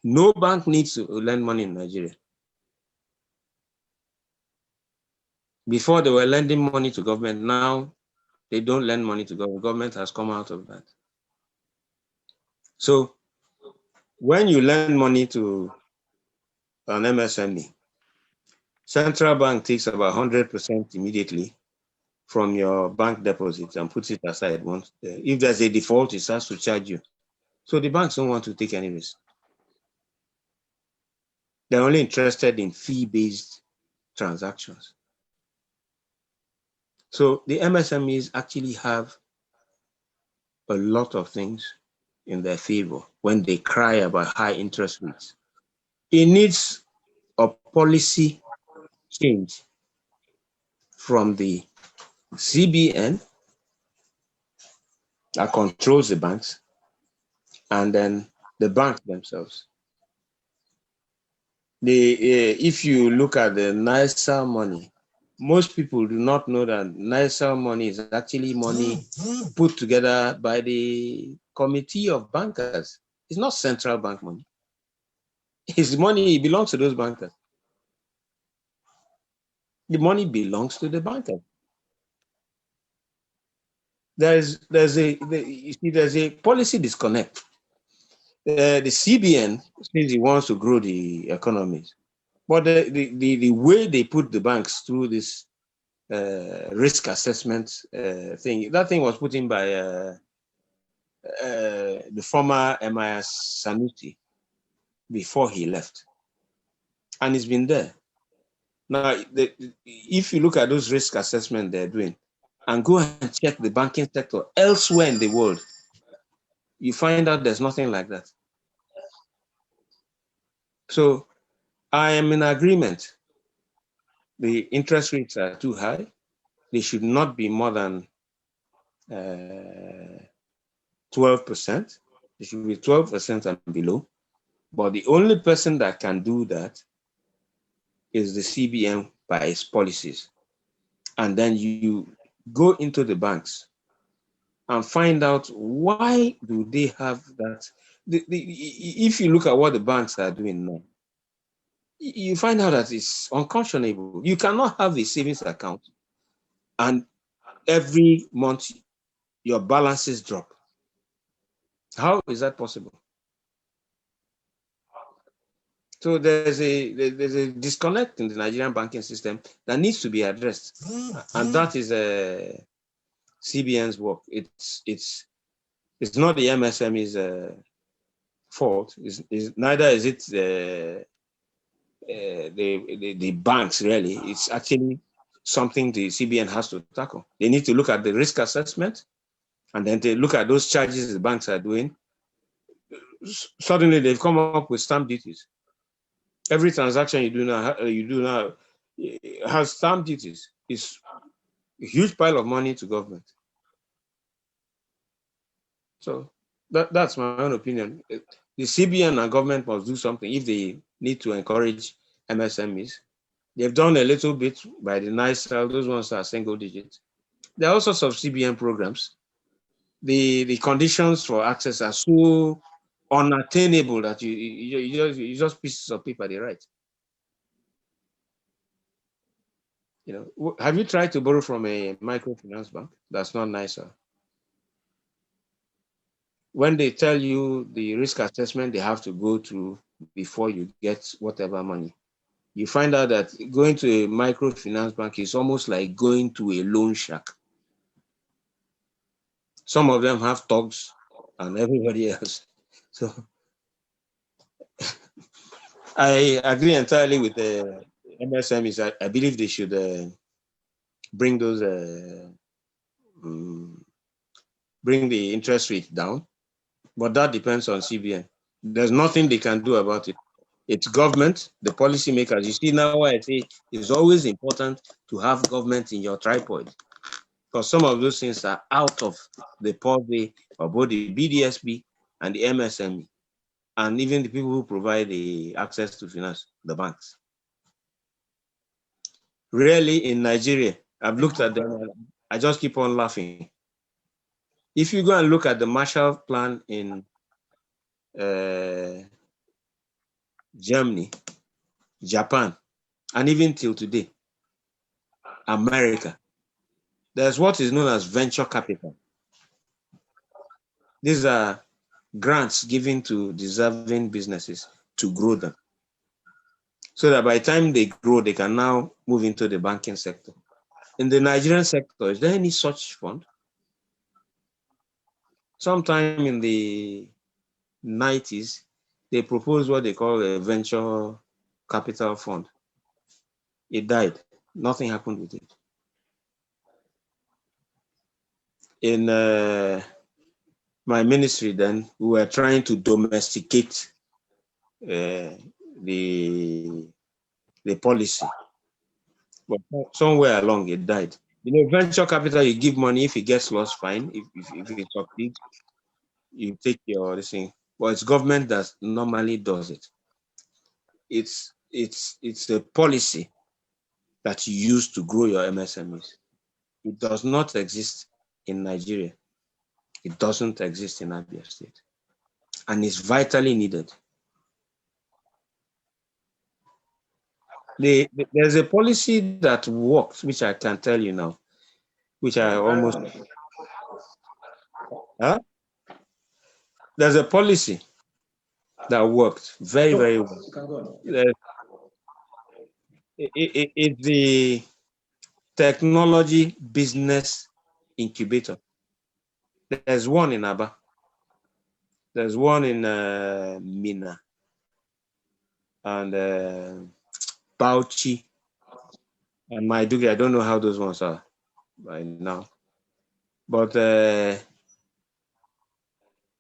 no bank needs to lend money in Nigeria. Before they were lending money to government, now they don't lend money to government. Government has come out of that. So when you lend money to an MSME, central bank takes about 100% immediately from your bank deposits and puts it aside. Once if there's a default, it starts to charge you. So the banks don't want to take any risk. They're only interested in fee-based transactions. So the MSMEs actually have a lot of things in their favor when they cry about high interest rates. It needs a policy change from the CBN that controls the banks and then the banks themselves. If you look at the NISA money most people do not know that NISA money is actually money put together by the committee of bankers. It's not central bank money. It's money, it belongs to those bankers. The money belongs to the bankers. There's a policy disconnect. The CBN says it wants to grow the economy, but the way they put the banks through this risk assessment thing, that thing was put in by the former MIS Sanusi before he left, and it's been there. Now, if you look at those risk assessments they're doing, and go and check the banking sector elsewhere in the world, you find out there's nothing like that. So I am in agreement. The interest rates are too high. They should not be more than 12%. They should be 12% and below. But the only person that can do that is the CBN by its policies. And then you go into the banks and find out why do they have that. If you look at what the banks are doing now, you find out that it's unconscionable. You cannot have a savings account and every month your balances drop. How is that possible? So there's a disconnect in the Nigerian banking system that needs to be addressed, and that is CBN's work. It's not the MSME's fault. It's neither is it the banks really. It's actually something the CBN has to tackle. They need to look at the risk assessment, and then they look at those charges the banks are doing. Suddenly they've come up with stamp duties. Every transaction you do now has stamp duties. It's a huge pile of money to government. So that's my own opinion. The CBN and government must do something if they need to encourage MSMEs. They've done a little bit by the NISA, those ones are single digits. There are all sorts of CBN programs. The conditions for access are so unattainable that you just pieces of paper they write. You know, have you tried to borrow from a microfinance bank? That's not NISA. When they tell you the risk assessment they have to go through before you get whatever money, you find out that going to a microfinance bank is almost like going to a loan shark. Some of them have thugs and everybody else. So I agree entirely with the MSMEs. I believe they should bring those bring the interest rate down, but that depends on CBN. There's nothing they can do about it. It's government, the policymakers. You see now why I say it's always important to have government in your tripod, because some of those things are out of the purview of both the BDSB and the MSME, and even the people who provide the access to finance, the banks. Really, in Nigeria, I've looked at them, I just keep on laughing. If you go and look at the Marshall Plan in Germany, Japan, and even till today, America, there's what is known as venture capital. These are grants given to deserving businesses to grow them, so that by the time they grow, they can now move into the banking sector. In the Nigerian sector, is there any such fund? Sometime in the 90s, they proposed what they call a venture capital fund. It died. Nothing happened with it. In my ministry then, we were trying to domesticate the policy. But somewhere along it died. You know, venture capital, you give money. If it gets lost, fine. If it succeeds, you take your thing. But it's government that normally does it. It's the policy that you use to grow your MSMEs. It does not exist in Nigeria. It doesn't exist in Abia State. And it's vitally needed. There's a policy that works, which I can tell you now, which I almost... Huh? There's a policy that worked very, very well. It's the Technology Business Incubator. There's one in Aba. There's one in Mina and Bauchi and Maiduguri. I don't know how those ones are by now. But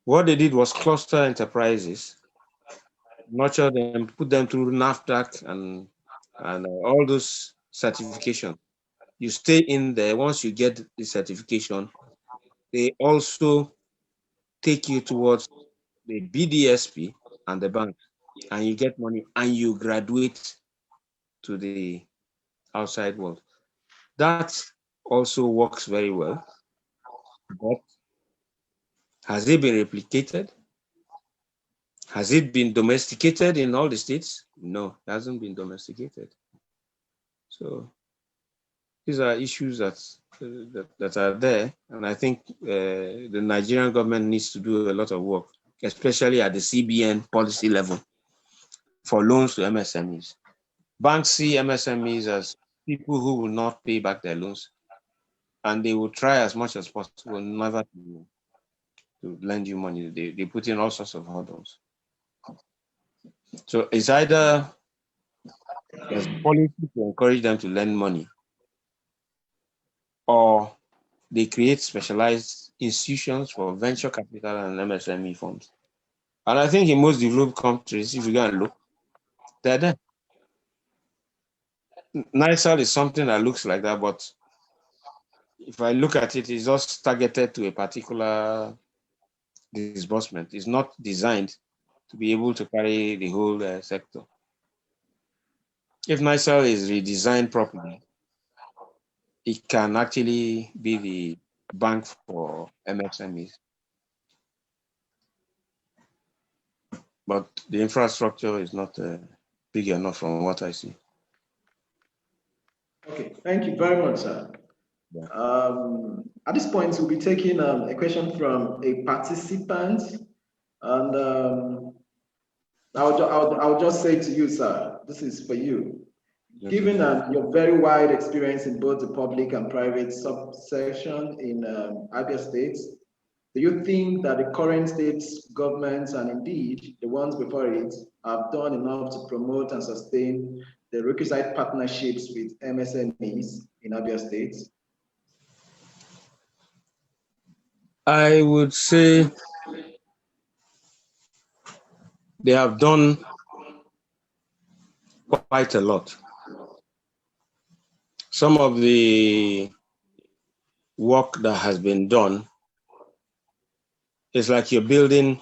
what they did was cluster enterprises, nurture them, put them through NAFDAC and all those certifications. You stay in there. Once you get the certification, they also take you towards the BDSP and the bank, and you get money and you graduate to the outside world. That also works very well. But has it been replicated? Has it been domesticated in all the states? No, it hasn't been domesticated. So these are issues that are there, and I think the Nigerian government needs to do a lot of work, especially at the CBN policy level, for loans to MSMEs. Banks see MSMEs as people who will not pay back their loans, and they will try as much as possible never to lend you money. They put in all sorts of hurdles. So it's either there's a policy to encourage them to lend money, or they create specialized institutions for venture capital and MSME funds. And I think in most developed countries, if you go and look, they're there. NISAL is something that looks like that, but if I look at it, it's just targeted to a particular disbursement. It's not designed to be able to carry the whole sector. If NISAL is redesigned properly, it can actually be the bank for MSMEs. But the infrastructure is not big enough from what I see. Okay, thank you very much, sir. Yeah. At this point, we'll be taking a question from a participant, and I'll just say to you, sir, this is for you. Okay. Given your very wide experience in both the public and private subsection in Abia State, do you think that the current state governments and indeed the ones before it have done enough to promote and sustain the requisite partnerships with MSMEs in Abia State? I would say they have done quite a lot. Some of the work that has been done is like you're building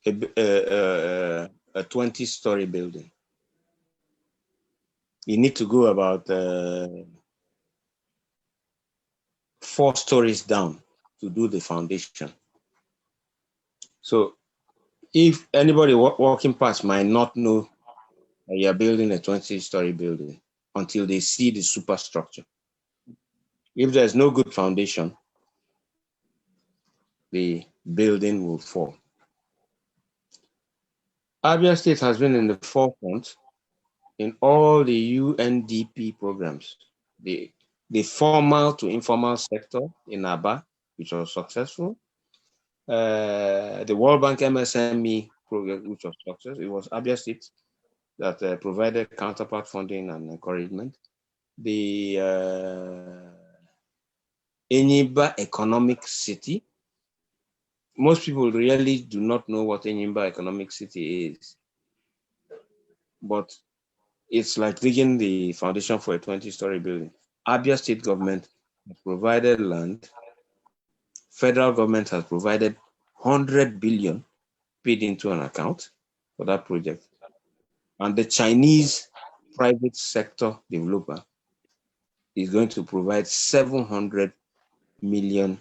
a 20-story building. You need to go about 4 stories down to do the foundation. So if anybody walking past might not know that you're building a 20-story building until they see the superstructure. If there's no good foundation, the building will fall. Abia State has been in the forefront in all the UNDP programs, the formal to informal sector in Aba, which was successful. The World Bank MSME program, which was successful. It was Abia State that provided counterpart funding and encouragement. The Enyimba Economic City. Most people really do not know what Enyimba Economic City is, but it's like digging the foundation for a 20-story building. Abia State government has provided land. Federal government has provided 100 billion paid into an account for that project. And the Chinese private sector developer is going to provide 700 million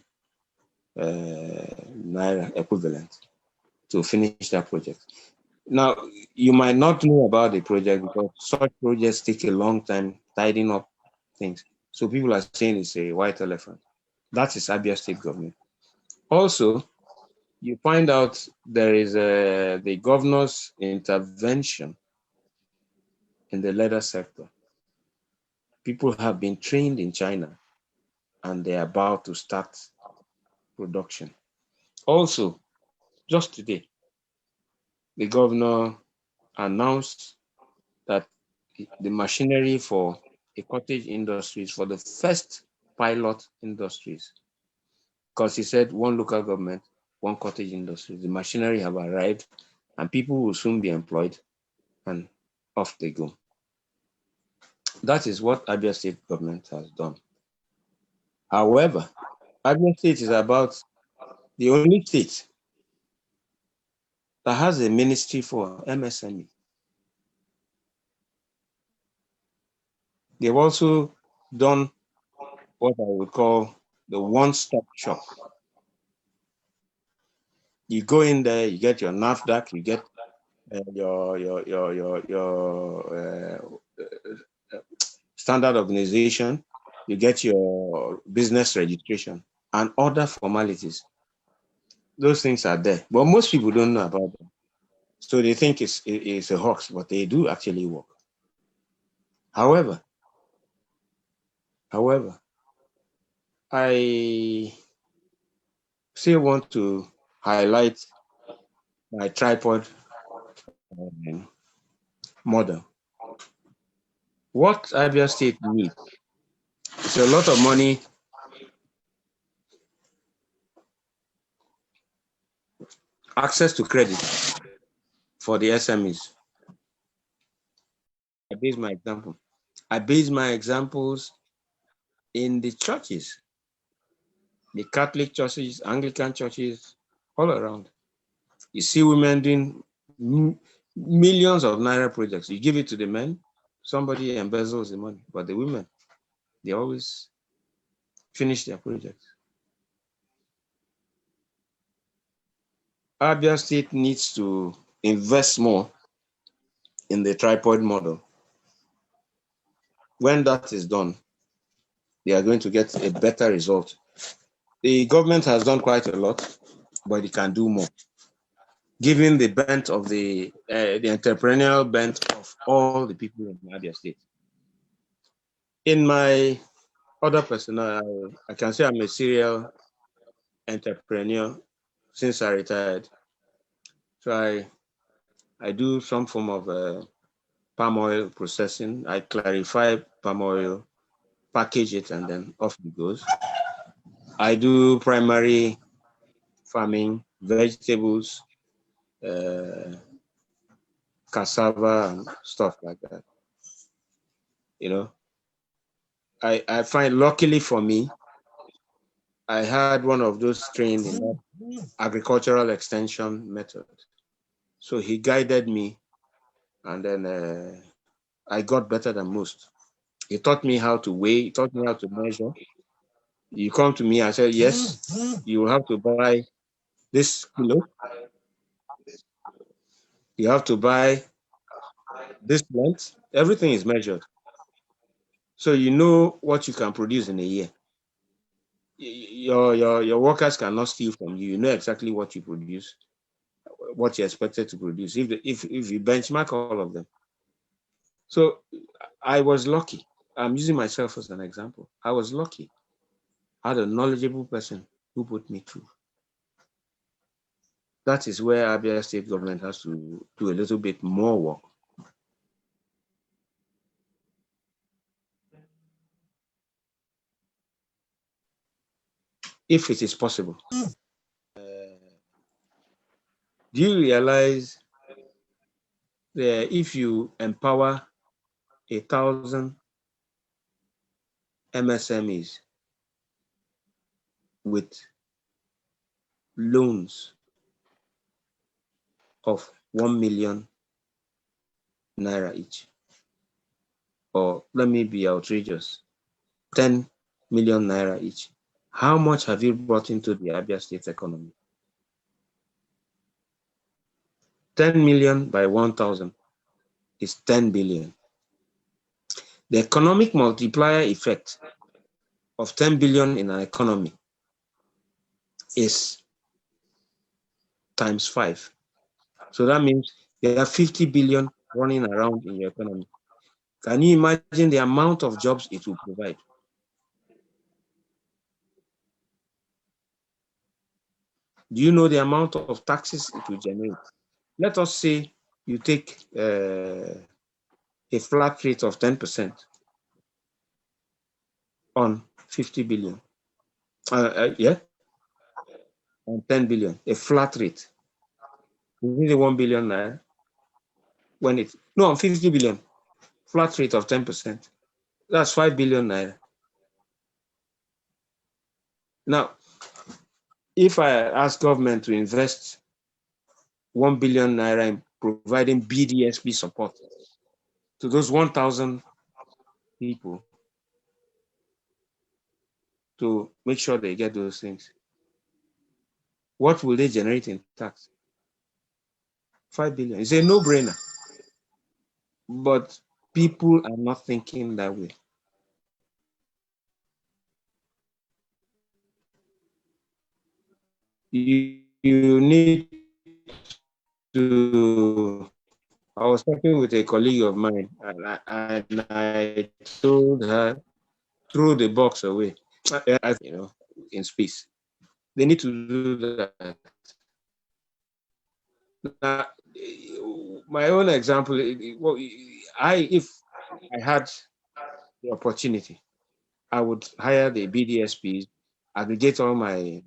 naira equivalent to finish that project. Now, you might not know about the project because such projects take a long time tidying up things. So people are saying it's a white elephant. That is Abia State government. Also, you find out there is the governor's intervention in the leather sector. People have been trained in China and they're about to start production. Also, just today, the governor announced that the machinery for a cottage industries, for the first pilot industries, because he said one local government, one cottage industry, the machinery have arrived and people will soon be employed and off they go. That is what Abia State government has done. However, Abia State is about the only state that has a ministry for MSME. They've also done what I would call the one-stop shop. You go in there, you get your NAFDAC, you get your standard organization, you get your business registration and other formalities. Those things are there, but most people don't know about them. So they think it's a hoax, but they do actually work. However, I still want to highlight my tripod model. What Abia State needs is a lot of money, access to credit for the SMEs. I base my examples in the churches, the Catholic churches, Anglican churches, all around. You see women doing millions of naira projects. You give it to the men, somebody embezzles the money, but the women, they always finish their projects. Abia State needs to invest more in the tripod model. When that is done, they are going to get a better result. The government has done quite a lot, but it can do more, given the bent of the entrepreneurial bent of all the people in Abia State. In my other personnel, I can say I'm a serial entrepreneur since I retired. So I do some form of palm oil processing. I clarify palm oil, package it, and then off it goes. I do primary farming, vegetables, cassava, and stuff like that. You know, I find, luckily for me, I had one of those trained in that agricultural extension method. So he guided me, and then I got better than most. He taught me how to weigh, he taught me how to measure. You come to me, I said, yes, you will have to buy this kilo. You have to buy this length. Everything is measured. So you know what you can produce in a year. Your workers cannot steal from you. You know exactly what you produce, what you're expected to produce, if you benchmark all of them. So I was lucky. I'm using myself as an example. I was lucky. I had a knowledgeable person who put me through. That is where Abia State government has to do a little bit more work. If it is possible. Do you realize that if you empower 1,000 MSMEs with loans of 1 million naira each, or let me be outrageous, 10 million naira each. How much have you brought into the Abia State economy? 10 million by 1,000 is 10 billion. The economic multiplier effect of 10 billion in an economy is times 5. So that means there are 50 billion running around in your economy. Can you imagine the amount of jobs it will provide? Do you know the amount of taxes it will generate? Let us say you take a flat rate of 10% on 50 billion. Yeah, on 10 billion, a flat rate. Within the 1 billion naira, when it, no, on 50 billion, flat rate of 10%. That's 5 billion naira. Now, if I ask government to invest 1 billion naira in providing BDSP support to those 1,000 people to make sure they get those things, what will they generate in tax? 5 billion. It's a no-brainer. But people are not thinking that way. You need to. I was talking with a colleague of mine, and I told her, throw the box away, in space. They need to do that. Now, my own example, if I had the opportunity, I would hire the BDSPs, aggregate all my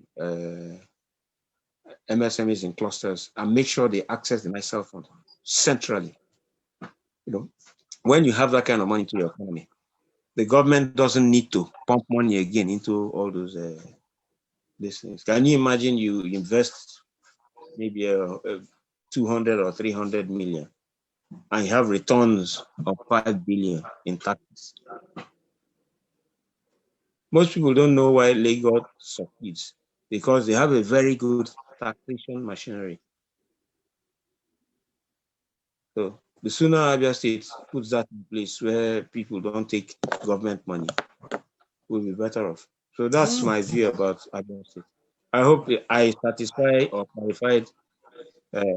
MSMEs in clusters, and make sure they access the cell phone centrally. When you have that kind of money to your economy, the government doesn't need to pump money again into all those these things. Can you imagine you invest maybe 200 or 300 million and you have returns of 5 billion in taxes? Most people don't know why Lagos succeeds, because they have a very good taxation machinery. So the sooner Abia State puts that in place where people don't take government money, we'll be better off. So that's my view about Abia State. I hope I satisfy or clarified.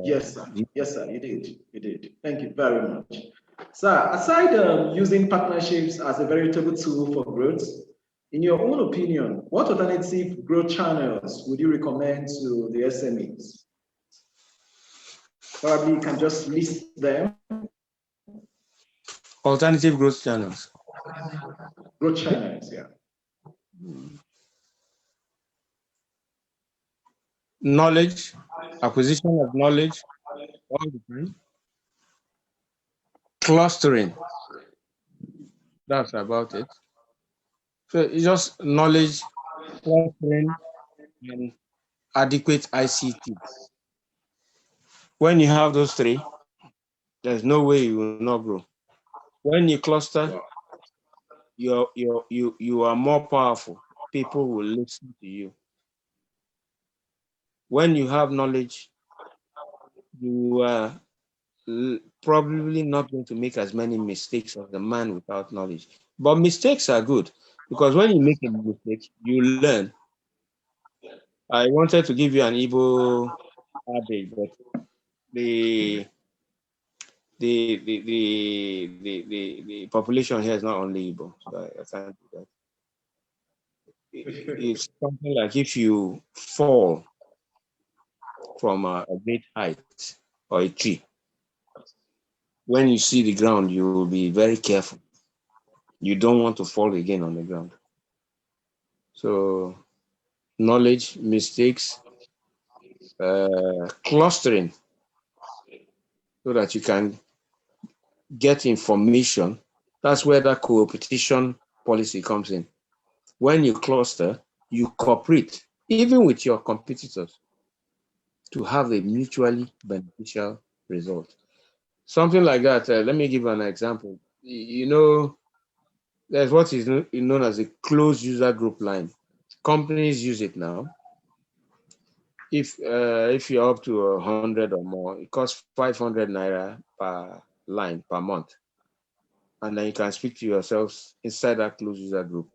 Yes, sir. Yes, sir. You did. You did. Thank you very much. Sir, aside using partnerships as a veritable tool for growth, in your own opinion, what alternative growth channels would you recommend to the SMEs? Probably you can just list them. Alternative growth channels. Growth channels, yeah. Knowledge, acquisition of knowledge, all the time. Clustering. That's about it. So it's just knowledge, clustering, and adequate ICT. When you have those three, there's no way you will not grow. When you cluster, you are more powerful. People will listen to you. When you have knowledge, you are probably not going to make as many mistakes as the man without knowledge. But mistakes are good, because when you make a mistake, you learn. I wanted to give you an Igbo adage, but the population here is not only Igbo, so I can't do that. It's something like if you fall from a great height or a tree, when you see the ground, you will be very careful. You don't want to fall again on the ground. So knowledge, mistakes, clustering, so that you can get information. That's where that co-opetition policy comes in. When you cluster, you cooperate, even with your competitors, to have a mutually beneficial result. Something like that. Let me give an example. You know, there's what is known as a closed user group line. Companies use it now. If you're up to 100 or more, it costs 500 naira per line per month, and then you can speak to yourselves inside that closed user group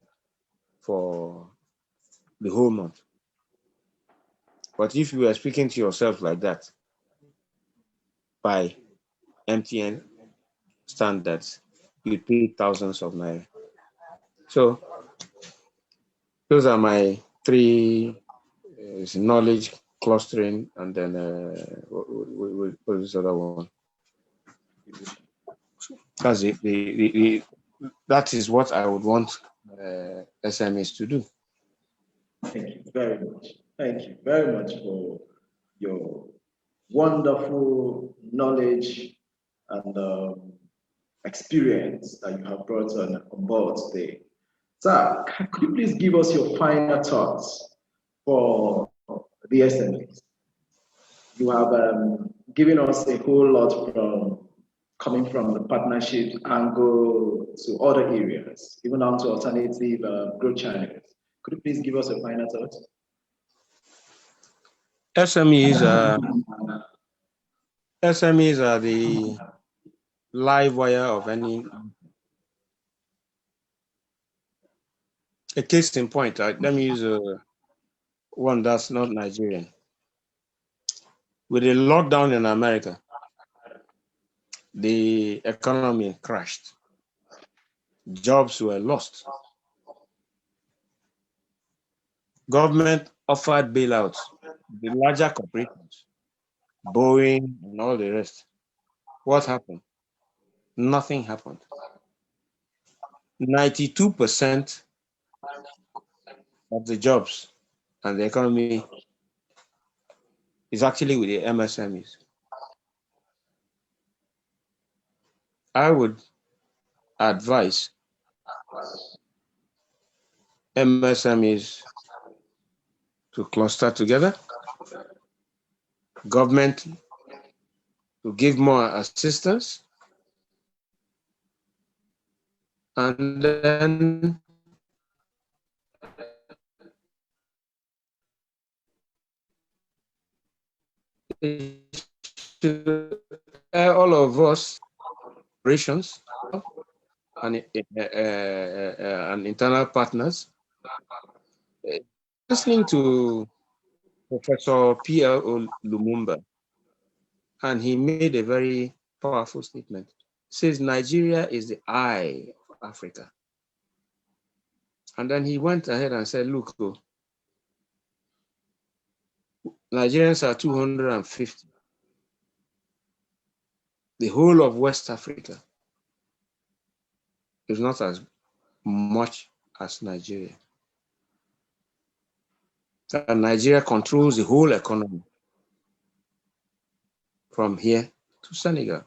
for the whole month. But if you are speaking to yourself like that by MTN standards, you pay thousands of naira. So those are my three knowledge clustering, and then what is the other one? That's that is what I would want SMEs to do. Thank you very much. Thank you very much for your wonderful knowledge and experience that you have brought on board today. Sir, could you please give us your final thoughts for the SMEs? You have given us a whole lot from coming from the partnership angle to other areas, even down to alternative growth channels. Could you please give us a final thought? SMEs are the live wire of any. A case in point, let me use one that's not Nigerian. With the lockdown in America, the economy crashed. Jobs were lost. Government offered bailouts. The larger corporations, Boeing and all the rest. What happened? Nothing happened. 92% of the jobs and the economy is actually with the MSMEs. I would advise MSMEs to cluster together, government to give more assistance, and then all of us, operations and internal partners, listening to Professor P.L.O. Lumumba, and he made a very powerful statement. He says Nigeria is the eye of Africa. And then he went ahead and said, look, Nigerians are 250. The whole of West Africa is not as much as Nigeria. And Nigeria controls the whole economy from here to Senegal.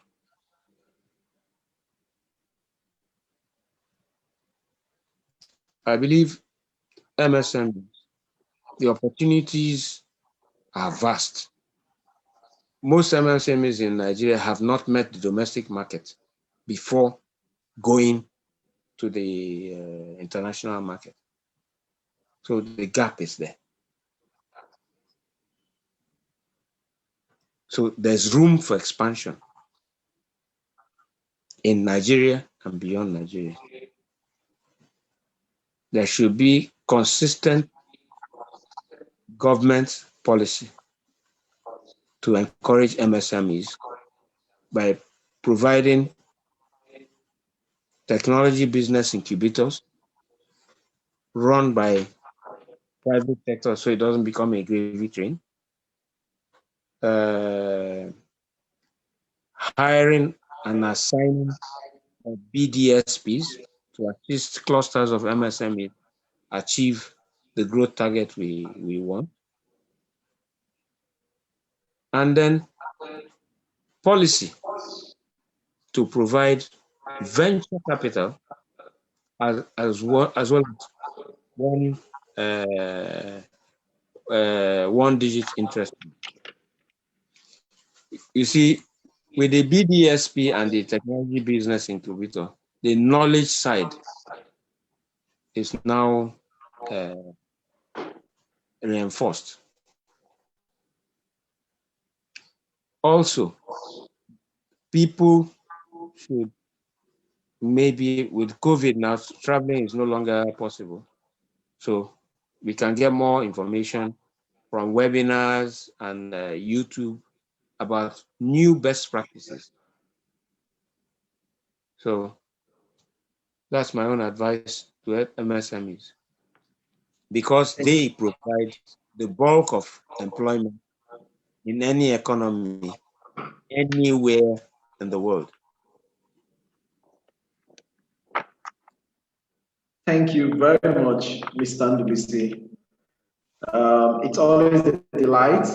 I believe MSMEs, the opportunities are vast. Most MSMEs in Nigeria have not met the domestic market before going to the international market. So the gap is there. So there's room for expansion in Nigeria and beyond Nigeria. There should be consistent government policy to encourage MSMEs by providing technology business incubators run by private sector so it doesn't become a gravy train. Hiring and assigning BDSPs to assist clusters of MSMEs achieve the growth target we want. And then policy to provide venture capital as well as one digit interest. You see, with the BDSP and the technology business incubator, the knowledge side is now reinforced. Also, people should, maybe with COVID now, traveling is no longer possible. So we can get more information from webinars and YouTube about new best practices. So that's my own advice to MSMEs, because they provide the bulk of employment in any economy, anywhere in the world. Thank you very much, Mr. Ndubisi. It's always a delight.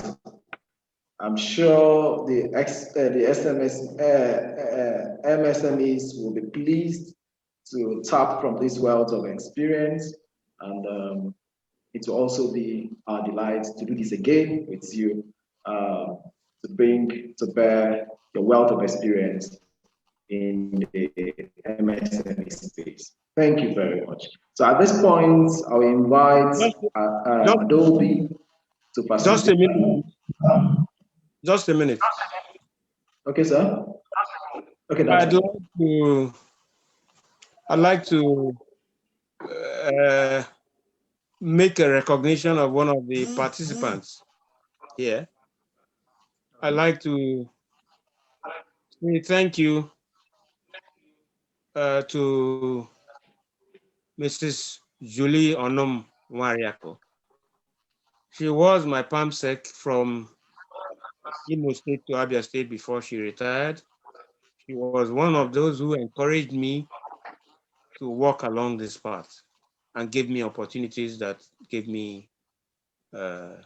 I'm sure the MSMEs will be pleased to tap from this wealth of experience, and it will also be our delight to do this again with you, to bring to bear the wealth of experience in the MSME space. Thank you very much. So at this point, I'll invite Adobe to participate. Just a minute. Okay, sir. Okay, I'd like to make a recognition of one of the participants here. I'd like to say thank you to Mrs. Julie Onom Wariako. She was my PAMSEC from Imo State to Abia State before she retired. She was one of those who encouraged me to walk along this path and gave me opportunities that gave me the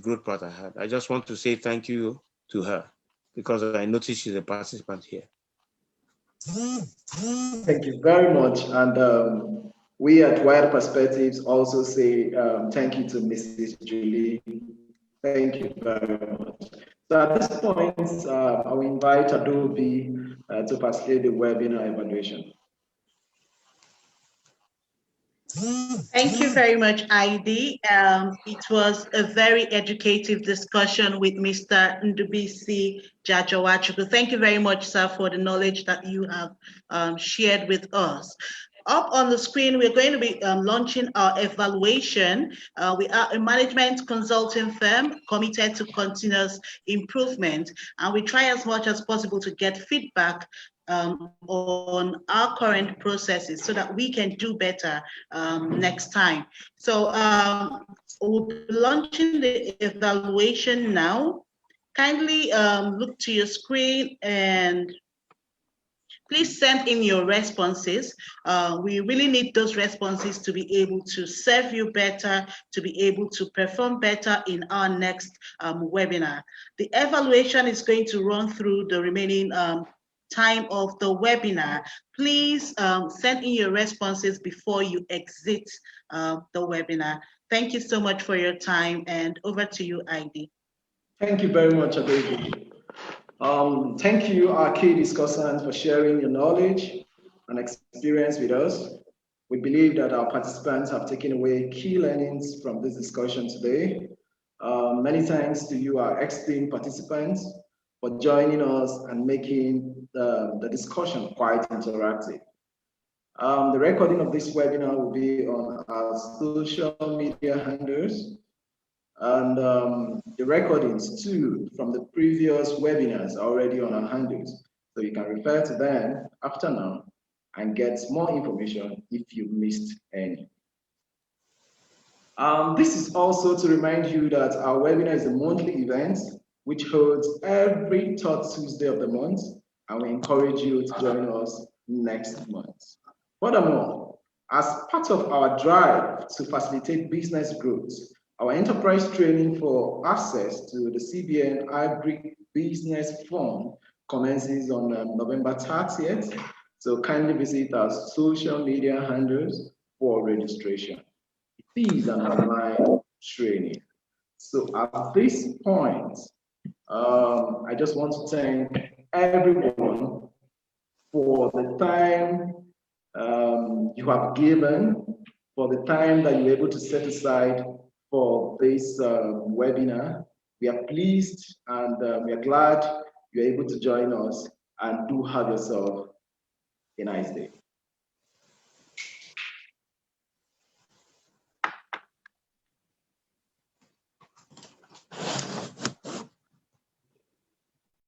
growth path I had. I just want to say thank you to her because I noticed she's a participant here. Thank you very much. And we at Wired Perspectives also say thank you to Mrs. Julie. Thank you very much. So at this point, I will invite Adobe to facilitate the webinar evaluation. Thank you very much, ID. It was a very educative discussion with Mr. Ndubisi Jajawachuku. Thank you very much, sir, for the knowledge that you have shared with us. Up on the screen, we're going to be launching our evaluation. We are a management consulting firm committed to continuous improvement, and we try as much as possible to get feedback on our current processes so that we can do better next time. So we'll be launching the evaluation now. Kindly look to your screen and please send in your responses. We really need those responses to be able to serve you better, to be able to perform better in our next webinar. The evaluation is going to run through the remaining time of the webinar. Please send in your responses before you exit the webinar. Thank you so much for your time, and over to you, ID. Thank you very much, Adobe. Thank you, our key discussants, for sharing your knowledge and experience with us. We believe that our participants have taken away key learnings from this discussion today. Many thanks to you, our esteemed participants, for joining us and making the discussion quite interactive. The recording of this webinar will be on our social media handles, and the recordings too from the previous webinars are already on our handles. So you can refer to them after now and get more information if you missed any. This is also to remind you that our webinar is a monthly event which holds every third Tuesday of the month, and we encourage you to join us next month. Furthermore, as part of our drive to facilitate business growth, our enterprise training for access to the CBN Agri Business Fund commences on November 30th. So kindly visit our social media handles for registration. It is an online training. So at this point, I just want to thank everyone for the time you have given, for the time that you're able to set aside for this webinar. We are pleased and we are glad you're able to join us, and do have yourself a nice day.